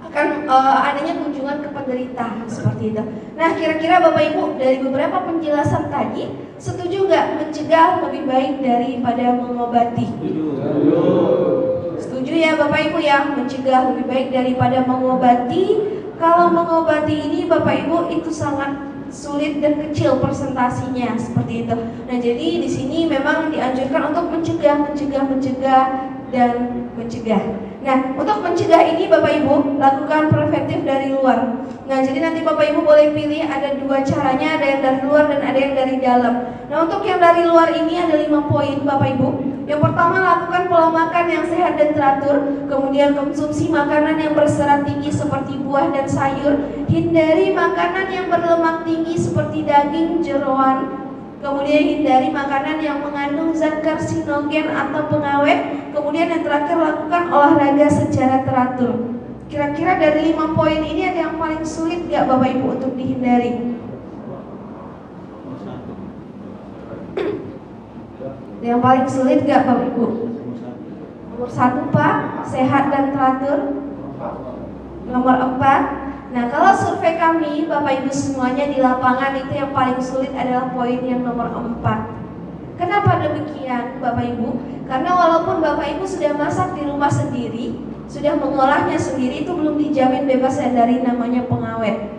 akan adanya kunjungan ke penderita seperti itu. Nah, kira-kira Bapak Ibu dari beberapa penjelasan tadi setuju nggak mencegah lebih baik daripada mengobati? Setuju ya Bapak Ibu ya, mencegah lebih baik daripada mengobati. Kalau mengobati ini Bapak Ibu itu sangat sulit dan kecil persentasinya seperti itu. Nah, jadi di sini memang dianjurkan untuk mencegah dan mencegah. Nah, untuk mencegah ini Bapak Ibu lakukan preventif dari luar. Nah, jadi nanti Bapak Ibu boleh pilih ada dua caranya, ada yang dari luar dan ada yang dari dalam. Nah, untuk yang dari luar ini ada 5 poin Bapak Ibu. Yang pertama, lakukan pola makan yang sehat dan teratur. Kemudian konsumsi makanan yang berserat tinggi seperti buah dan sayur. Hindari makanan yang berlemak tinggi seperti daging, jeroan. Kemudian hindari makanan yang mengandung zat karsinogen atau pengawet. Kemudian yang terakhir, lakukan olahraga secara teratur. Kira-kira dari 5 poin ini ada yang paling sulit gak Bapak Ibu untuk dihindari? Yang paling sulit gak Bapak Ibu? Nomor 1 Pak, sehat dan teratur. Nomor 4. Nah, kalau survei kami Bapak Ibu semuanya di lapangan itu yang paling sulit adalah poin yang nomor 4. Kenapa demikian Bapak Ibu? Karena walaupun Bapak Ibu sudah masak di rumah sendiri, sudah mengolahnya sendiri, itu belum dijamin bebas dari namanya pengawet.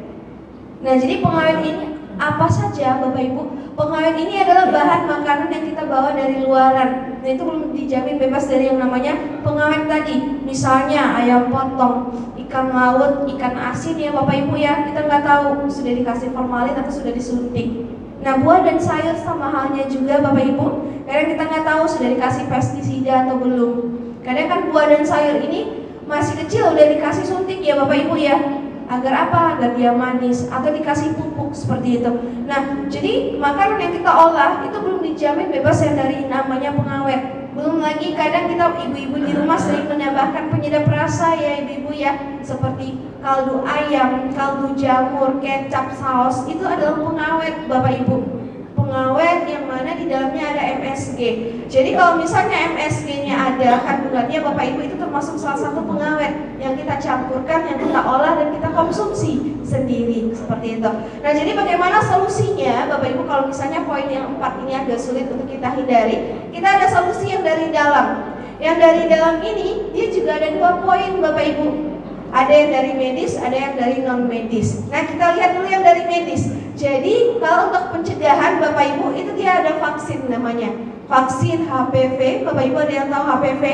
Nah, jadi pengawet ini apa saja Bapak Ibu? Pengawet ini adalah bahan makanan yang kita bawa dari luaran. Nah, itu belum dijamin bebas dari yang namanya pengawet tadi. Misalnya ayam potong, ikan laut, ikan asin ya Bapak Ibu ya. Kita nggak tahu sudah dikasih formalin atau sudah disuntik. Nah, buah dan sayur sama halnya juga Bapak Ibu. Kadang kita nggak tahu sudah dikasih pestisida atau belum. Kadang kan buah dan sayur ini masih kecil udah dikasih suntik ya Bapak Ibu ya. Agar apa? Agar dia manis atau dikasih pupuk seperti itu. Nah, jadi makanan yang kita olah itu belum dijamin bebas yang dari namanya pengawet. Belum lagi kadang kita ibu-ibu di rumah sering menambahkan penyedap rasa ya ibu-ibu ya, seperti kaldu ayam, kaldu jamur, kecap, saus, itu adalah pengawet Bapak Ibu. Pengawet yang mana di dalamnya ada MSG. Jadi kalau misalnya MSG-nya ada kandungannya Bapak Ibu, itu termasuk salah satu pengawet yang kita campurkan, yang kita olah dan kita konsumsi sendiri seperti itu. Nah, jadi bagaimana solusinya Bapak Ibu kalau misalnya poin yang 4 ini agak sulit untuk kita hindari? Kita ada solusi yang dari dalam. Yang dari dalam ini dia juga ada 2 poin Bapak Ibu. Ada yang dari medis, ada yang dari non medis. Nah, kita lihat dulu yang dari medis. Jadi kalau untuk pencegahan Bapak Ibu itu dia ada vaksin namanya. Vaksin HPV, Bapak Ibu ada yang tahu HPV?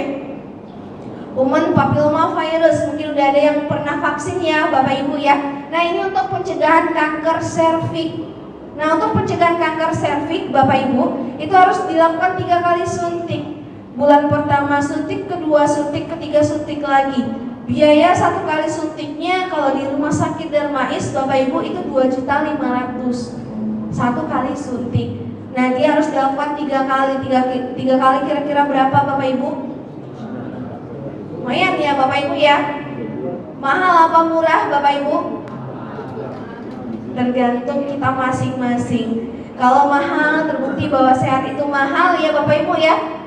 Human Papilloma Virus, mungkin udah ada yang pernah vaksin ya Bapak Ibu ya. Nah, ini untuk pencegahan kanker serviks. Nah, untuk pencegahan kanker serviks Bapak Ibu itu harus dilakukan 3 kali suntik. Bulan pertama suntik, kedua suntik, ketiga suntik lagi. Biaya 1 kali suntiknya kalau di rumah sakit Darmais Bapak Ibu itu 2.500.000 1 kali suntik. Nah, dia harus dilakukan 3 kali. 3 kali kira-kira berapa Bapak Ibu? Lumayan ya Bapak Ibu ya. Mahal apa murah Bapak Ibu? Tergantung kita masing-masing. Kalau mahal, terbukti bahwa sehat itu mahal ya Bapak Ibu ya.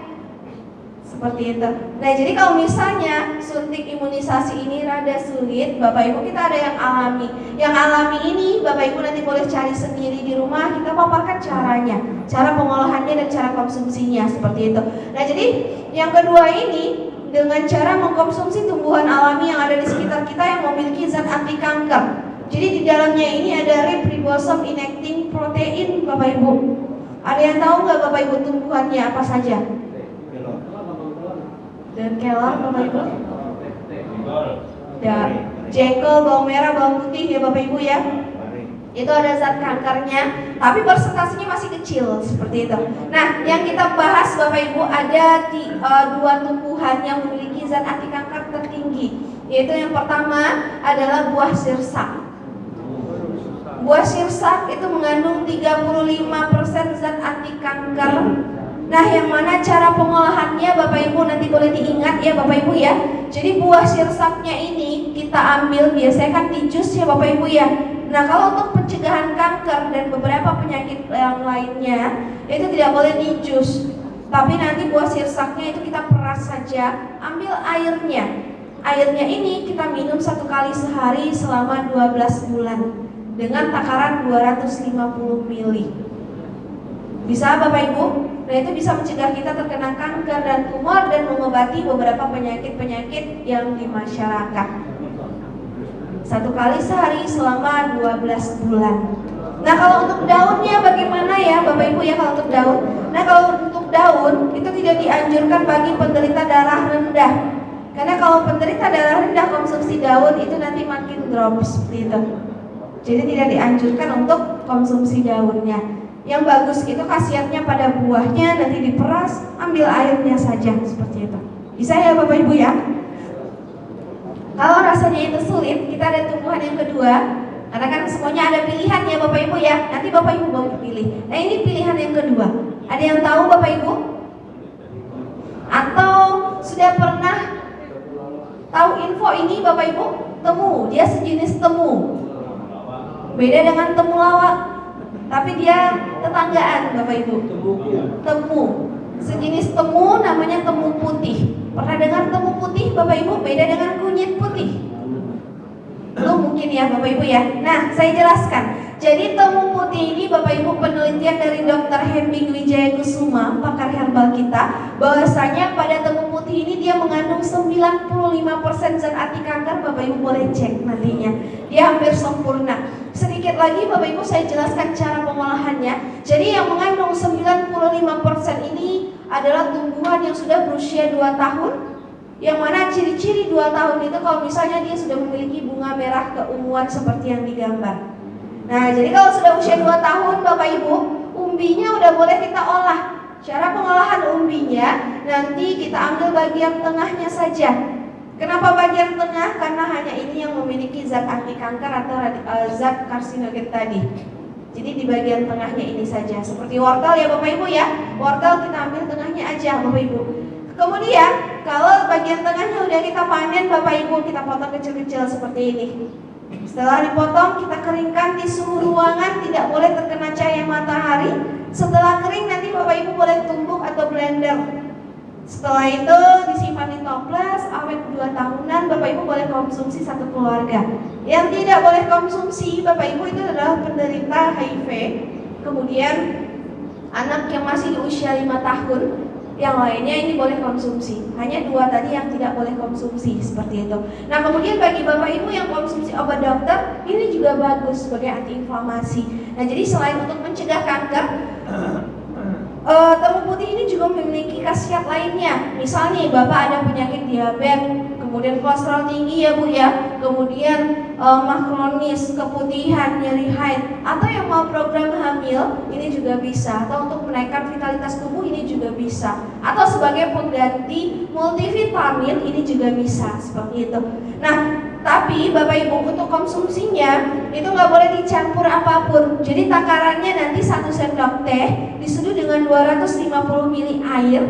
Seperti itu. Nah, jadi kalau misalnya suntik imunisasi ini rada sulit, Bapak Ibu kita ada yang alami. Yang alami ini Bapak Ibu nanti boleh cari sendiri di rumah, kita paparkan caranya, cara pengolahannya dan cara konsumsinya seperti itu. Nah, jadi yang kedua ini dengan cara mengkonsumsi tumbuhan alami yang ada di sekitar kita yang memiliki zat anti kanker. Jadi di dalamnya ini ada ribosome inacting protein Bapak Ibu. Ada yang tahu nggak Bapak Ibu tumbuhannya apa saja? Dan kelor Bapak Ibu, dan jengkol, bawang merah, bawang putih ya Bapak Ibu ya. Itu ada zat kankernya, tapi persentasenya masih kecil seperti itu. Nah, yang kita bahas Bapak Ibu ada 2 tumbuhan yang memiliki zat anti kanker tertinggi, yaitu yang pertama adalah buah sirsak. Buah sirsak itu mengandung 35% zat anti kanker Nah, yang mana cara pengolahannya Bapak Ibu nanti boleh diingat ya Bapak Ibu ya. Jadi buah sirsapnya ini kita ambil biasanya kan di jus ya Bapak Ibu ya. Nah, kalau untuk pencegahan kanker dan beberapa penyakit yang lainnya itu tidak boleh di jus. Tapi nanti buah sirsapnya itu kita peras saja, ambil airnya. Airnya ini kita minum 1 kali sehari selama 12 bulan dengan takaran 250 ml. Bisa Bapak Ibu? Nah, itu bisa mencegah kita terkena kanker dan tumor dan mengobati beberapa penyakit-penyakit yang di masyarakat. 1 kali sehari selama 12 bulan. Nah, kalau untuk daunnya bagaimana ya Bapak Ibu ya kalau untuk daun? Nah, kalau untuk daun itu tidak dianjurkan bagi penderita darah rendah. Karena kalau penderita darah rendah konsumsi daun itu nanti makin drop seperti itu. Jadi tidak dianjurkan untuk konsumsi daunnya. Yang bagus itu khasiatnya pada buahnya, nanti diperas, ambil airnya saja seperti itu. Bisa ya Bapak Ibu ya? Kalau rasanya itu sulit, kita ada tumbuhan yang kedua. Karena kan semuanya ada pilihan ya Bapak Ibu ya. Nanti Bapak Ibu mau pilih. Nah, ini pilihan yang kedua. Ada yang tahu Bapak Ibu? Atau sudah pernah tahu info ini Bapak Ibu? Temu, dia sejenis temu. Beda dengan temulawak, tapi dia tetanggaan Bapak Ibu. Temu, sejenis temu namanya temu putih. Pernah dengar temu putih Bapak Ibu? Beda dengan kunyit putih. Belum mungkin ya Bapak Ibu ya. Nah, saya jelaskan. Jadi temu putih ini Bapak Ibu penelitian dari Dr. Hembing Wijaya Kusuma, pakar herbal kita, bahwasanya pada temu putih ini dia mengandung 95% zat anti kanker. Bapak Ibu boleh cek nantinya. Dia hampir sempurna. Sedikit lagi Bapak Ibu saya jelaskan cara pengolahannya. Jadi yang mengandung 95% ini adalah tumbuhan yang sudah berusia 2 tahun. Yang mana ciri-ciri 2 tahun itu kalau misalnya dia sudah memiliki bunga merah keunguan seperti yang digambar. Nah, jadi kalau sudah usia 2 tahun Bapak Ibu, umbinya udah boleh kita olah. Cara pengolahan umbinya, nanti kita ambil bagian tengahnya saja. Kenapa bagian tengah? Karena hanya ini yang memiliki zat anti kanker atau zat karsinogen tadi. Jadi di bagian tengahnya ini saja. Seperti wortel ya Bapak Ibu ya. Wortel kita ambil tengahnya aja Bapak Ibu. Kemudian kalau bagian tengahnya udah kita panen Bapak Ibu, kita potong kecil-kecil seperti ini. Setelah dipotong kita keringkan di suhu ruangan, tidak boleh terkena cahaya matahari. Setelah kering nanti Bapak Ibu boleh tumbuk atau blender. Setelah itu disimpan di toples, awet 2 tahunan, Bapak Ibu boleh konsumsi satu keluarga. Yang tidak boleh konsumsi Bapak Ibu itu adalah penderita HIV, kemudian anak yang masih di usia 5 tahun. Yang lainnya ini boleh konsumsi. Hanya 2 tadi yang tidak boleh konsumsi seperti itu. Nah, kemudian bagi Bapak Ibu yang konsumsi obat dokter, ini juga bagus sebagai antiinflamasi. Nah, jadi selain untuk mencegah kanker, temu putih ini juga memiliki khasiat lainnya. Misalnya Bapak ada penyakit diabetes, kemudian kolesterol tinggi ya Bu ya, kemudian mah kronis, keputihan, nyeri haid, atau yang mau program hamil ini juga bisa, atau untuk menaikkan vitalitas tubuh ini juga bisa, atau sebagai pengganti multivitamin ini juga bisa seperti itu. Nah, tapi Bapak Ibu untuk konsumsinya itu nggak boleh dicampur apapun. Jadi takarannya nanti 1 sendok teh diseduh dengan 250 ml air,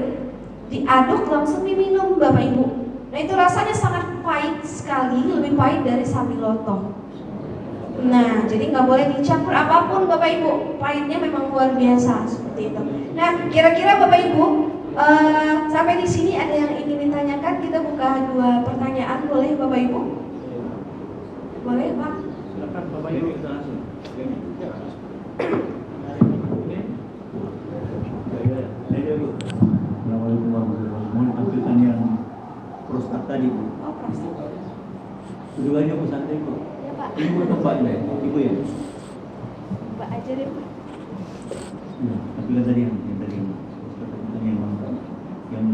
diaduk langsung diminum Bapak Ibu. Nah, itu rasanya sangat pahit sekali, lebih pahit dari sambiloto. Nah, jadi nggak boleh dicampur apapun Bapak Ibu. Pahitnya memang luar biasa seperti itu. Nah, kira-kira Bapak Ibu sampai di sini ada yang ingin ditanyakan? Kita buka 2 pertanyaan, boleh Bapak Ibu? Boleh Pak? Silakan Bapak Ibu kita langsung. Assalamualaikum warahmatullahi wabarakatuh. Mohon tampilkan yang prostat tadi Bu. Oh, prostat. Keduanya pesantren Bu. Ya Pak. Ini buat Bapak ya, Ibu ya. Mbak aja deh Pak. Ya, tampilkan tadi yang tadi yang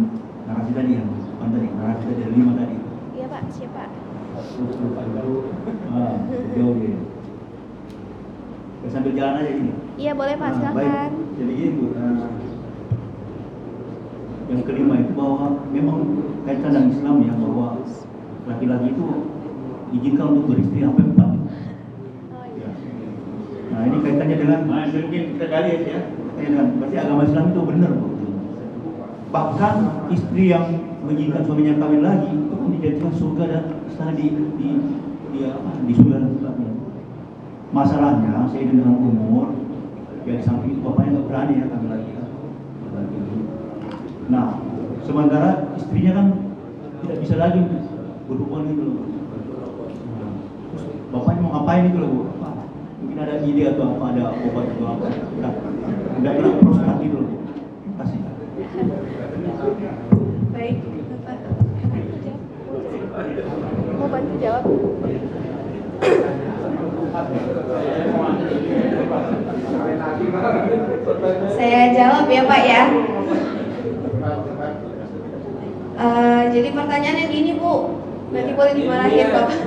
narasi tadi yang bukan tadi narasi tadi ada 5 tadi. Iya Pak, siapa? Terus lupa baru. Jauh ya. Kita sambil jalan aja ini. Iya boleh Pak, silakan. Baik. Jadi gini Bu. Yang kelima itu bahwa memang kaitan dengan Islam ya, bahwa laki-laki itu diizinkan untuk beristri sampai 4. Ya. Nah, ini kaitannya dengan mungkin kita gali ya. dengan berarti agama Islam itu benar Bu. Bahkan istri yang menginginkan suaminya kawin lagi itu pun dijadikan surga dan istana di surga dan tempatnya. Masalahnya seiring dengan umur, ya di samping itu bapaknya nggak berani ya kawin lagi. Nah, sementara istrinya kan tidak bisa lagi berhubungan gitu loh. Bapaknya mau ngapain itu loh, Bu? Mungkin ada ide atau apa, ada obat atau apa? Udah kena prostat gitu loh. Terima kasih. Baik, Bapak. Mau bantu jawab? Saya jawab ya Pak ya. Jadi pertanyaannya gini Bu, nanti boleh dimarahin Bapak.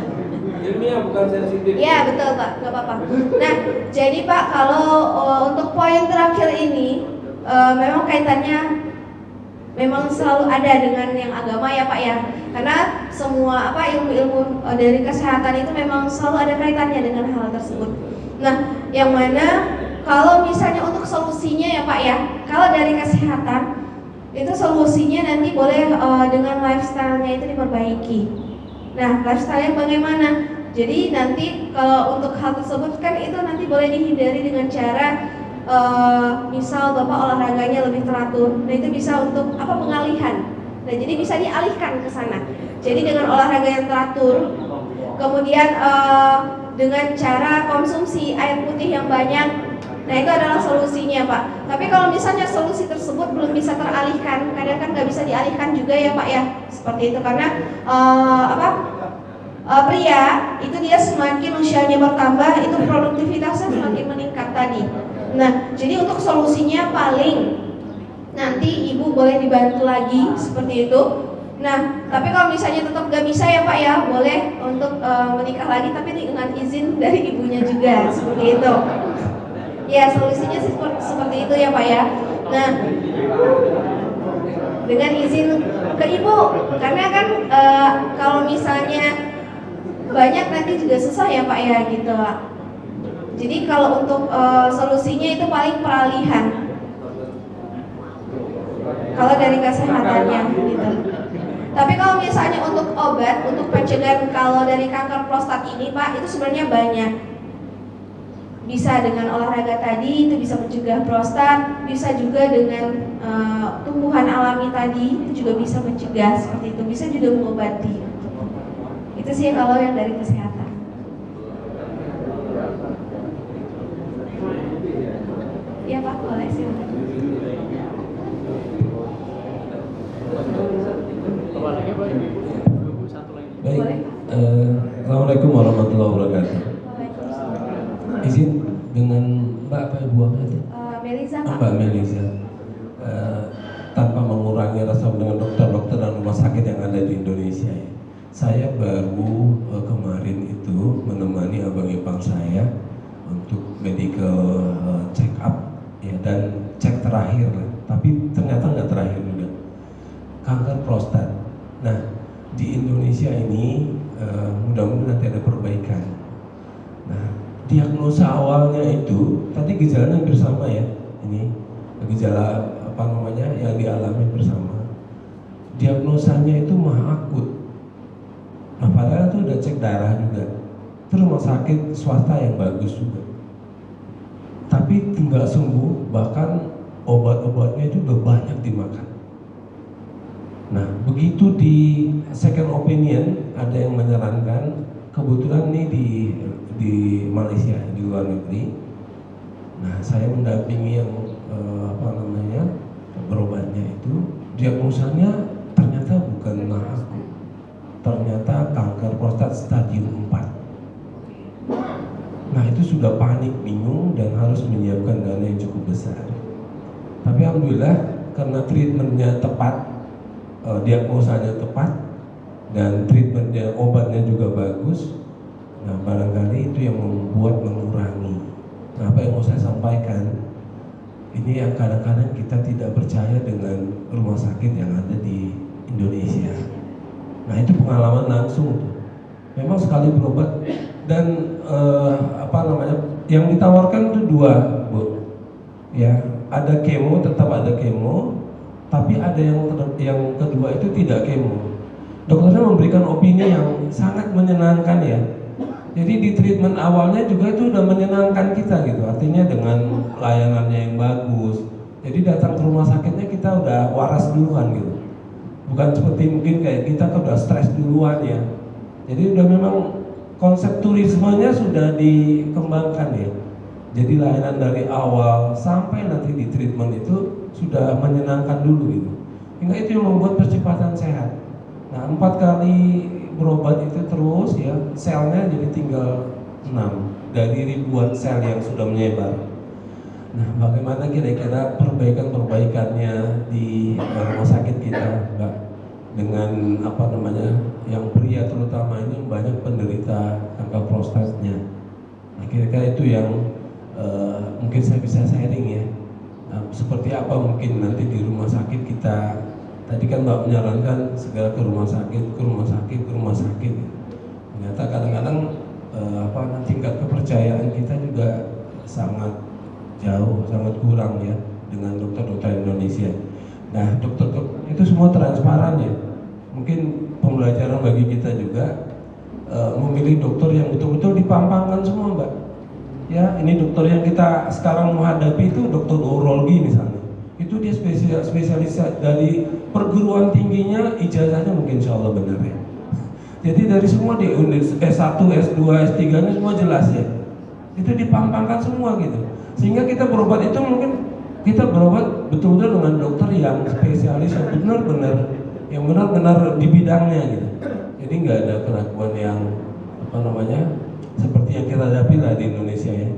Ilmiah bukan sensitif. Ya betul Pak, nggak apa-apa. Nah, jadi Pak kalau untuk poin terakhir ini memang kaitannya memang selalu ada dengan yang agama ya Pak ya. Karena semua ilmu-ilmu dari kesehatan itu memang selalu ada kaitannya dengan hal tersebut. Nah, yang mana kalau misalnya untuk solusinya ya Pak ya, kalau dari kesehatan itu solusinya nanti boleh dengan lifestyle-nya itu diperbaiki. Nah, lifestyle-nya bagaimana? Jadi nanti kalau untuk hal tersebut kan itu nanti boleh dihindari dengan cara misal Bapak olahraganya lebih teratur. Nah, itu bisa untuk pengalihan. Nah, jadi bisa dialihkan ke sana. Jadi dengan olahraga yang teratur, kemudian dengan cara konsumsi air putih yang banyak. Nah, itu adalah solusinya Pak. Tapi kalau misalnya solusi tersebut belum bisa teralihkan, kadang kan nggak bisa dialihkan juga ya Pak ya, seperti itu karena pria itu dia semakin usianya bertambah itu produktivitasnya semakin meningkat tadi. Nah, jadi untuk solusinya paling nanti ibu boleh dibantu lagi seperti itu. Nah, tapi kalau misalnya tetap gak bisa ya Pak ya, boleh untuk menikah lagi tapi dengan izin dari ibunya juga seperti itu. Ya, solusinya seperti itu ya Pak ya. Nah, dengan izin ke ibu, karena kan kalau misalnya banyak nanti juga susah ya Pak ya gitu. Jadi kalau untuk solusinya itu paling peralihan. Kalau dari kesehatannya gitu. Tapi kalau misalnya untuk obat, untuk pencegahan kalau dari kanker prostat ini Pak, itu sebenarnya banyak. Bisa dengan olahraga tadi, itu bisa mencegah prostat. Bisa juga dengan tumbuhan alami tadi, itu juga bisa mencegah seperti itu. Bisa juga mengobati. Itu sih kalau yang dari kesehatan. Ya Pak, boleh silakan. Baik, Assalamualaikum warahmatullahi wabarakatuh. Izin dengan Mbak apa Ibu apa itu? Melisa Pak. Mbak Melisa. Tanpa mengurangi rasa dengan dokter-dokter dan rumah sakit yang ada di Indonesia. Saya baru kemarin itu menemani abang ipar saya untuk medical check up ya, dan cek terakhir lah. Tapi ternyata nggak terakhir juga. Kanker prostat. Nah, di Indonesia ini mudah-mudahan nanti ada perbaikan. Nah, diagnosa awalnya itu tadi gejalanya hampir sama ya. Ini gejala yang dialami bersama. Diagnosanya itu mah akut. Nah, padahal itu udah cek darah juga. Itu rumah sakit swasta yang bagus juga. Tapi tinggal sembuh, bahkan obat-obatnya itu udah banyak dimakan. Nah, begitu di second opinion ada yang menyarankan, kebetulan nih di Malaysia, di luar negeri. Nah, saya mendampingi yang berobatnya itu, diagnosanya ternyata bukan akut. Ternyata kanker prostat stadium 4. Nah, itu sudah panik, bingung dan harus menyiapkan dana yang cukup besar. Tapi alhamdulillah karena treatmentnya tepat, diagnosanya tepat, dan treatmentnya, obatnya juga bagus. Nah, barangkali itu yang membuat mengurangi. Nah, apa yang mau saya sampaikan, ini yang kadang-kadang kita tidak percaya dengan rumah sakit yang ada di Indonesia. Nah, itu pengalaman langsung. Memang sekali berobat dan yang ditawarkan itu dua, Bu. Ya, ada kemo, tetap ada kemo. Tapi ada yang kedua itu tidak kemo. Dokternya memberikan opini yang sangat menyenangkan ya. Jadi di treatment awalnya juga itu udah menyenangkan kita gitu. Artinya dengan layanannya yang bagus. Jadi datang ke rumah sakitnya kita udah waras duluan gitu. Bukan seperti mungkin kayak kita kan udah stres duluan ya. Jadi udah memang konsep turismenya sudah dikembangkan ya. Jadi layanan dari awal sampai nanti di treatment itu sudah menyenangkan dulu gitu. Hingga itu yang membuat percepatan sehat. Nah 4 kali berobat itu terus ya, selnya jadi tinggal 6 dari ribuan sel yang sudah menyebar. Nah bagaimana kira-kira perbaikan-perbaikannya di rumah sakit kita, Mbak? Dengan apa namanya, yang pria terutama ini banyak penderita kanker prostatnya. Nah kira-kira itu yang mungkin saya bisa sharing ya. Seperti apa mungkin nanti di rumah sakit kita. Tadi kan Mbak menyarankan segera ke rumah sakit. Ternyata kadang-kadang tingkat kepercayaan kita juga sangat jauh, sangat kurang ya dengan dokter-dokter Indonesia. Nah, dokter-dokter itu semua transparan ya. Mungkin pembelajaran bagi kita juga memilih dokter yang betul-betul dipampangkan semua, Mbak. Ya, ini dokter yang kita sekarang menghadapi itu dokter urologi misalnya. Itu dia spesialis dari perguruan tingginya, ijazahnya mungkin insya Allah benar ya. Jadi dari semua di S1, S2, S3-nya semua jelas ya. Itu dipampangkan semua gitu. Sehingga kita berobat itu mungkin kita berobat betul-betul dengan dokter yang spesialis yang benar-benar di bidangnya gitu. Jadi nggak ada keraguan yang seperti yang kita hadapi lah di Indonesia ya.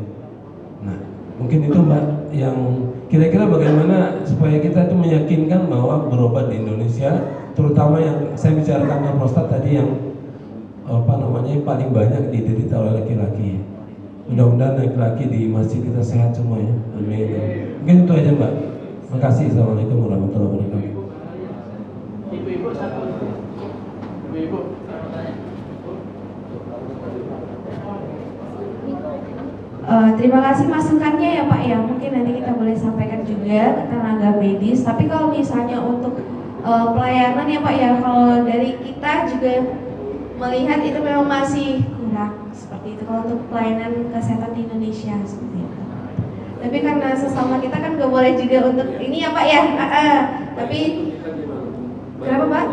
Nah, mungkin itu Mbak yang kira-kira bagaimana supaya kita itu meyakinkan bahwa berobat di Indonesia, terutama yang saya bicara kanker prostat tadi yang paling banyak diderita oleh laki-laki. Mudah-mudahan laki-laki di masjid kita sehat semua ya. Amin. Mungkin itu aja Mbak. Makasih. Assalamualaikum warahmatullahi wabarakatuh. Ibu-ibu satu. Ibu-ibu. Terima kasih masukannya ya Pak ya. Mungkin nanti kita boleh sampaikan juga ke tenaga medis. Tapi kalau misalnya untuk pelayanan ya Pak ya, kalau dari kita juga melihat itu memang masih kurang seperti itu kalau untuk pelayanan kesehatan di Indonesia seperti itu. Tapi karena sesama kita kan gak boleh juga untuk ini ya Pak ya. Tapi kenapa Pak?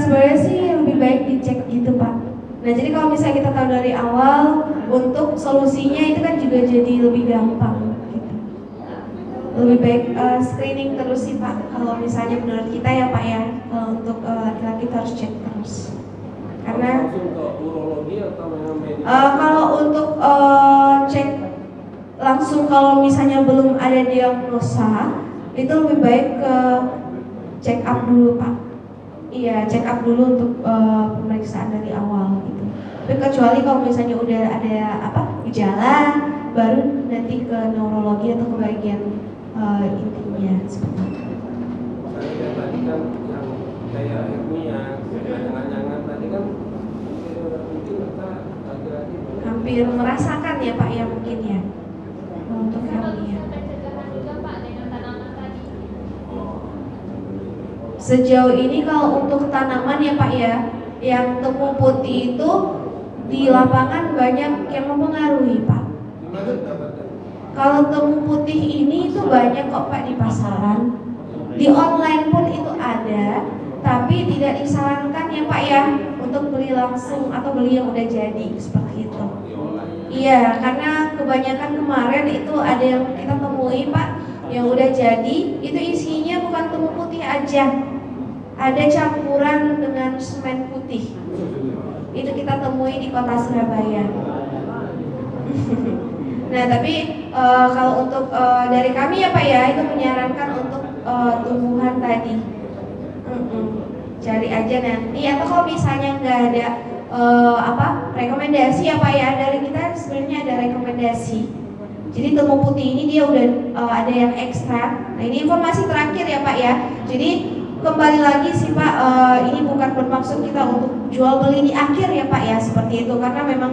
Sebenarnya sih lebih baik dicek gitu Pak. Nah jadi kalau misalnya kita tahu dari awal, untuk solusinya itu kan juga jadi lebih gampang gitu. Lebih baik screening terus sih Pak. Kalau misalnya menurut kita ya Pak ya, untuk laki-laki kita harus cek terus. Karena langsung ke urologi atau memang medis? kalau untuk cek langsung, kalau misalnya belum ada diagnosa, itu lebih baik ke check up dulu Pak. Iya, check up dulu untuk pemeriksaan dari awal gitu. Tapi kecuali kalau misalnya udah ada gejala, baru nanti ke neurologi atau ke bagian intinya seperti itu. Saya tadi kan yang kayak hernia, jangan-jangan tadi kan mungkin kita laki-laki Hampir merasakan ya Pak ya mungkin ya untuk hernia. Sejauh ini kalau untuk tanaman ya Pak ya, yang temu putih itu di lapangan banyak yang mempengaruhi Pak. Kalau temu putih ini itu banyak kok Pak di pasaran, di online pun itu ada, tapi tidak disarankan ya Pak ya untuk beli langsung atau beli yang udah jadi seperti itu. Iya, karena kebanyakan kemarin itu ada yang kita temui Pak, yang udah jadi itu isinya bukan temu putih aja, ada campuran dengan semen putih. Itu kita temui di kota Surabaya. Nah tapi kalau untuk dari kami ya Pak ya, itu menyarankan untuk tumbuhan tadi. Cari aja nanti, atau kalau misalnya nggak ada rekomendasi ya Pak ya, dari kita sebenarnya ada rekomendasi. Jadi temu putih ini dia udah ada yang ekstrak. Nah ini informasi terakhir ya Pak ya. Jadi kembali lagi sih Pak, ini bukan bermaksud kita untuk jual beli di akhir ya Pak ya, seperti itu, karena memang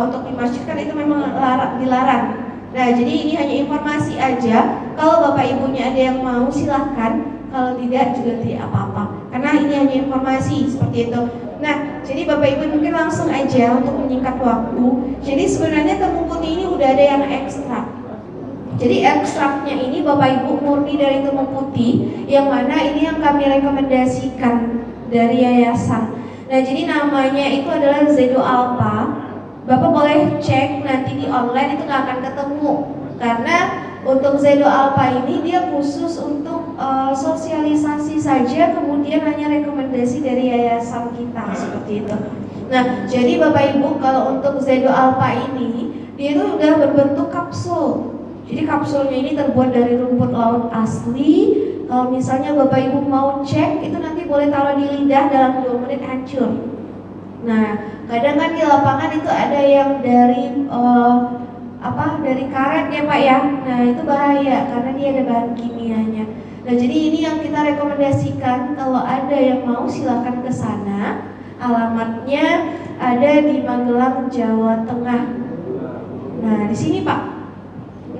untuk di masjid kan itu memang dilarang. Nah jadi ini hanya informasi aja. Kalau Bapak Ibunya ada yang mau silahkan, kalau tidak juga tidak apa-apa. Karena ini hanya informasi seperti itu. Nah, jadi Bapak Ibu mungkin langsung aja untuk menyingkat waktu. Jadi sebenarnya tepung putih ini udah ada yang ekstrak. Jadi ekstraknya ini Bapak Ibu murni dari tepung putih, yang mana ini yang kami rekomendasikan dari yayasan. Nah, jadi namanya itu adalah Zedo Alpha. Bapak boleh cek nanti di online, itu nggak akan ketemu. Karena untuk Zedo Alpha ini dia khusus untuk sosialisasi saja, kemudian hanya rekomendasi dari yayasan kita seperti itu. Nah, jadi Bapak Ibu kalau untuk Zedo Alpha ini dia itu udah berbentuk kapsul. Jadi kapsulnya ini terbuat dari rumput laut asli. Kalau misalnya Bapak Ibu mau cek, itu nanti boleh taruh di lidah, dalam 2 menit hancur. Nah, kadang kan di lapangan itu ada yang dari dari karet ya Pak ya. Nah, itu bahaya karena dia ada bahan kimianya. Nah, jadi ini yang kita rekomendasikan, kalau ada yang mau silakan ke sana. Alamatnya ada di Magelang, Jawa Tengah. Nah, di sini Pak.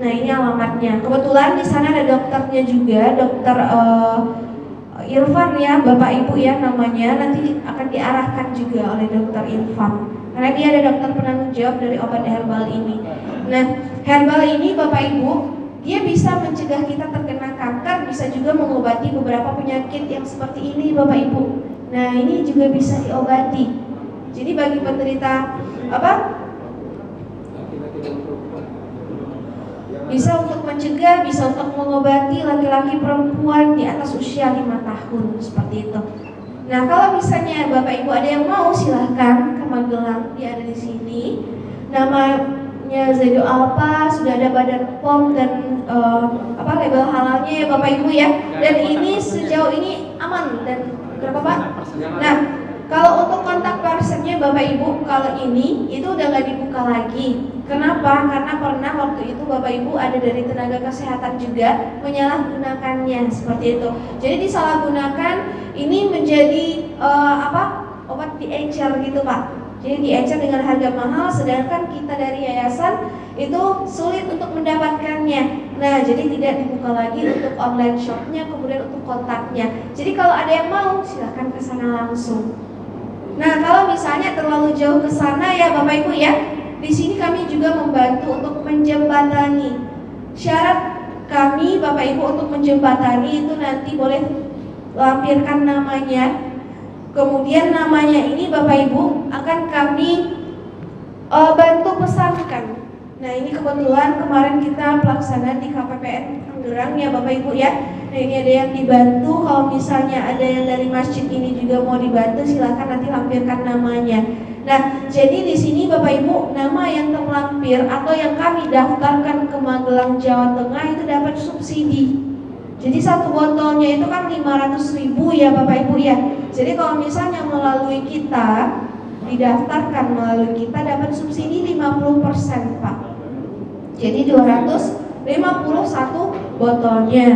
Nah, ini alamatnya. Kebetulan di sana ada dokternya juga, dokter Irfan ya, Bapak Ibu ya namanya. Nanti akan diarahkan juga oleh dokter Irfan. Karena dia ada dokter penanggung jawab dari obat herbal ini. Nah, herbal ini Bapak Ibu, dia bisa mencegah kita terkena kanker, bisa juga mengobati beberapa penyakit yang seperti ini Bapak Ibu. Nah, ini juga bisa diobati. Jadi bagi penderita bisa untuk mencegah, bisa untuk mengobati laki-laki perempuan di atas usia 5 tahun seperti itu. Nah, kalau misalnya Bapak Ibu ada yang mau, silahkan ke Magelang, dia ada di sini. Namanya Zedo Alpha, sudah ada badan POM dan label halalnya ya Bapak Ibu ya. Dan ini sejauh ini aman dan berapa Pak? Nah, kalau untuk kontak personnya Bapak Ibu, kalau ini itu udah nggak dibuka lagi. Kenapa? Karena pernah waktu itu Bapak Ibu ada dari tenaga kesehatan juga menyalahgunakannya seperti itu. Jadi disalahgunakan, ini menjadi obat diecer gitu Pak. Jadi diecer dengan harga mahal, sedangkan kita dari yayasan itu sulit untuk mendapatkannya. Nah, jadi tidak dibuka lagi untuk online shopnya, kemudian untuk kontaknya. Jadi kalau ada yang mau, silahkan ke sana langsung. Nah, kalau misalnya terlalu jauh ke sana ya Bapak Ibu ya, di sini kami juga membantu untuk menjembatani. Syarat kami Bapak Ibu untuk menjembatani itu nanti boleh lampirkan namanya. Kemudian namanya ini Bapak Ibu akan kami bantu pesankan. Nah, ini kebetulan kemarin kita pelaksanaan di KPPN Tangerang ya Bapak Ibu ya. Nah, ini ada yang dibantu. Kalau misalnya ada yang dari masjid ini juga mau dibantu, silakan nanti lampirkan namanya. Nah, jadi di sini Bapak Ibu, nama yang terlampir atau yang kami daftarkan ke Magelang, Jawa Tengah itu dapat subsidi. Jadi satu botolnya itu kan 500.000 ya Bapak Ibu ya. Jadi kalau misalnya melalui kita, didaftarkan melalui kita, dapat subsidi 50% Pak. Jadi 251 botolnya.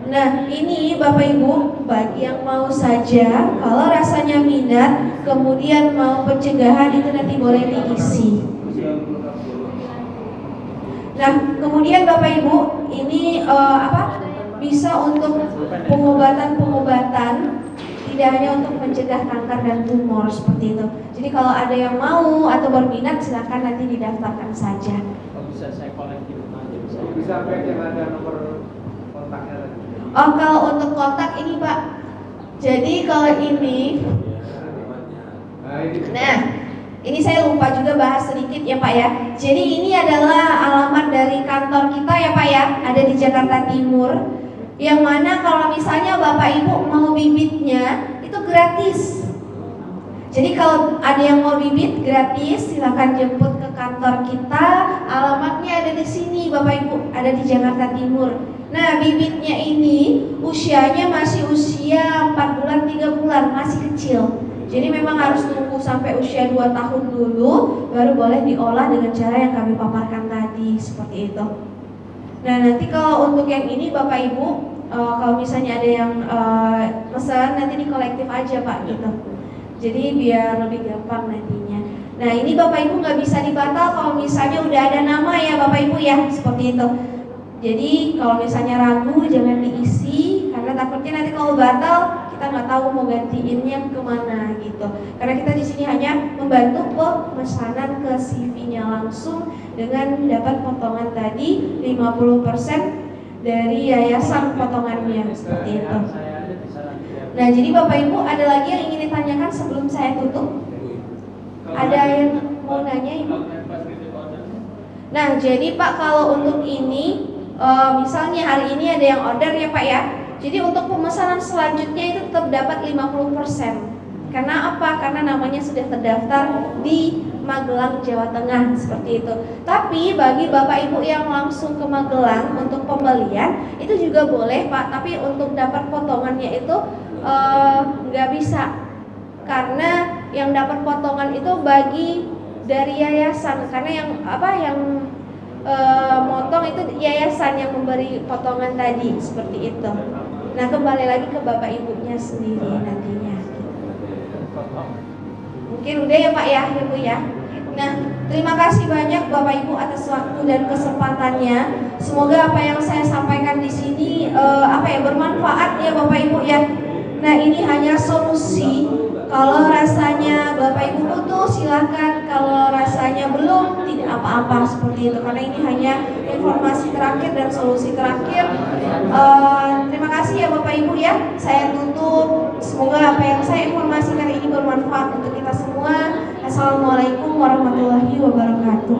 Nah, ini Bapak Ibu, bagi yang mau saja, kalau rasanya minat, kemudian mau pencegahan, itu nanti boleh diisi. Nah, kemudian Bapak Ibu, ini bisa untuk pengobatan-pengobatan, tidak hanya untuk mencegah kanker dan tumor seperti itu. Jadi kalau ada yang mau atau berminat, silakan nanti didaftarkan saja. Bisa saya kolektif aja, bisa yang ada nomor kontaknya lagi. Oh, kalau untuk kontak ini Pak, jadi kalau ini, nah ini saya lupa juga bahas sedikit ya Pak ya. Jadi ini adalah alamat dari kantor kita ya Pak ya, ada di Jakarta Timur. Yang mana kalau misalnya Bapak Ibu mau bibitnya itu gratis. Jadi kalau ada yang mau bibit gratis, silakan jemput ke kantor kita. Alamatnya ada di sini Bapak Ibu, ada di Jakarta Timur. Nah, bibitnya ini usianya masih usia 4 bulan, 3 bulan, masih kecil. Jadi memang harus tunggu sampai usia 2 tahun dulu, baru boleh diolah dengan cara yang kami paparkan tadi, seperti itu. Nah, nanti kalau untuk yang ini Bapak Ibu, kalau misalnya ada yang pesan, nanti di kolektif aja Pak gitu. Jadi biar lebih gampang nantinya. Nah, ini Bapak Ibu nggak bisa dibatal kalau misalnya udah ada nama ya Bapak Ibu ya, seperti itu. Jadi kalau misalnya ragu jangan diisi, karena takutnya nanti kalau batal kita nggak tahu mau gantiinnya kemana gitu. Karena kita di sini hanya membantu pemesanan ke CV-nya langsung dengan dapat potongan tadi 50% dari yayasan potongannya seperti itu. Nah, jadi Bapak Ibu ada lagi yang ingin ditanyakan sebelum saya tutup? Ada yang mau nanya Ibu? Nah, jadi Pak kalau untuk ini misalnya hari ini ada yang order ya Pak ya. Jadi untuk pemesanan selanjutnya itu tetap dapat 50%. Karena apa? Karena namanya sudah terdaftar di Magelang, Jawa Tengah seperti itu. Tapi bagi Bapak Ibu yang langsung ke Magelang untuk pembelian itu juga boleh Pak. Tapi untuk dapat potongannya itu nggak bisa. Karena yang dapat potongan itu bagi dari yayasan. Karena yang motong itu yayasan yang memberi potongan tadi seperti itu. Nah kembali lagi ke Bapak Ibunya sendiri nantinya. Mungkin udah ya Pak ya Ibu ya. Nah terima kasih banyak Bapak Ibu atas waktu dan kesempatannya. Semoga apa yang saya sampaikan di sini bermanfaat ya Bapak Ibu ya. Nah ini hanya solusi. Kalau rasanya Bapak Ibu butuh silakan, kalau rasanya belum tidak apa-apa seperti itu. Karena ini hanya informasi terakhir dan solusi terakhir. Terima kasih ya Bapak Ibu ya. Saya tutup. Semoga apa yang saya informasikan ini bermanfaat untuk kita semua. Assalamualaikum warahmatullahi wabarakatuh.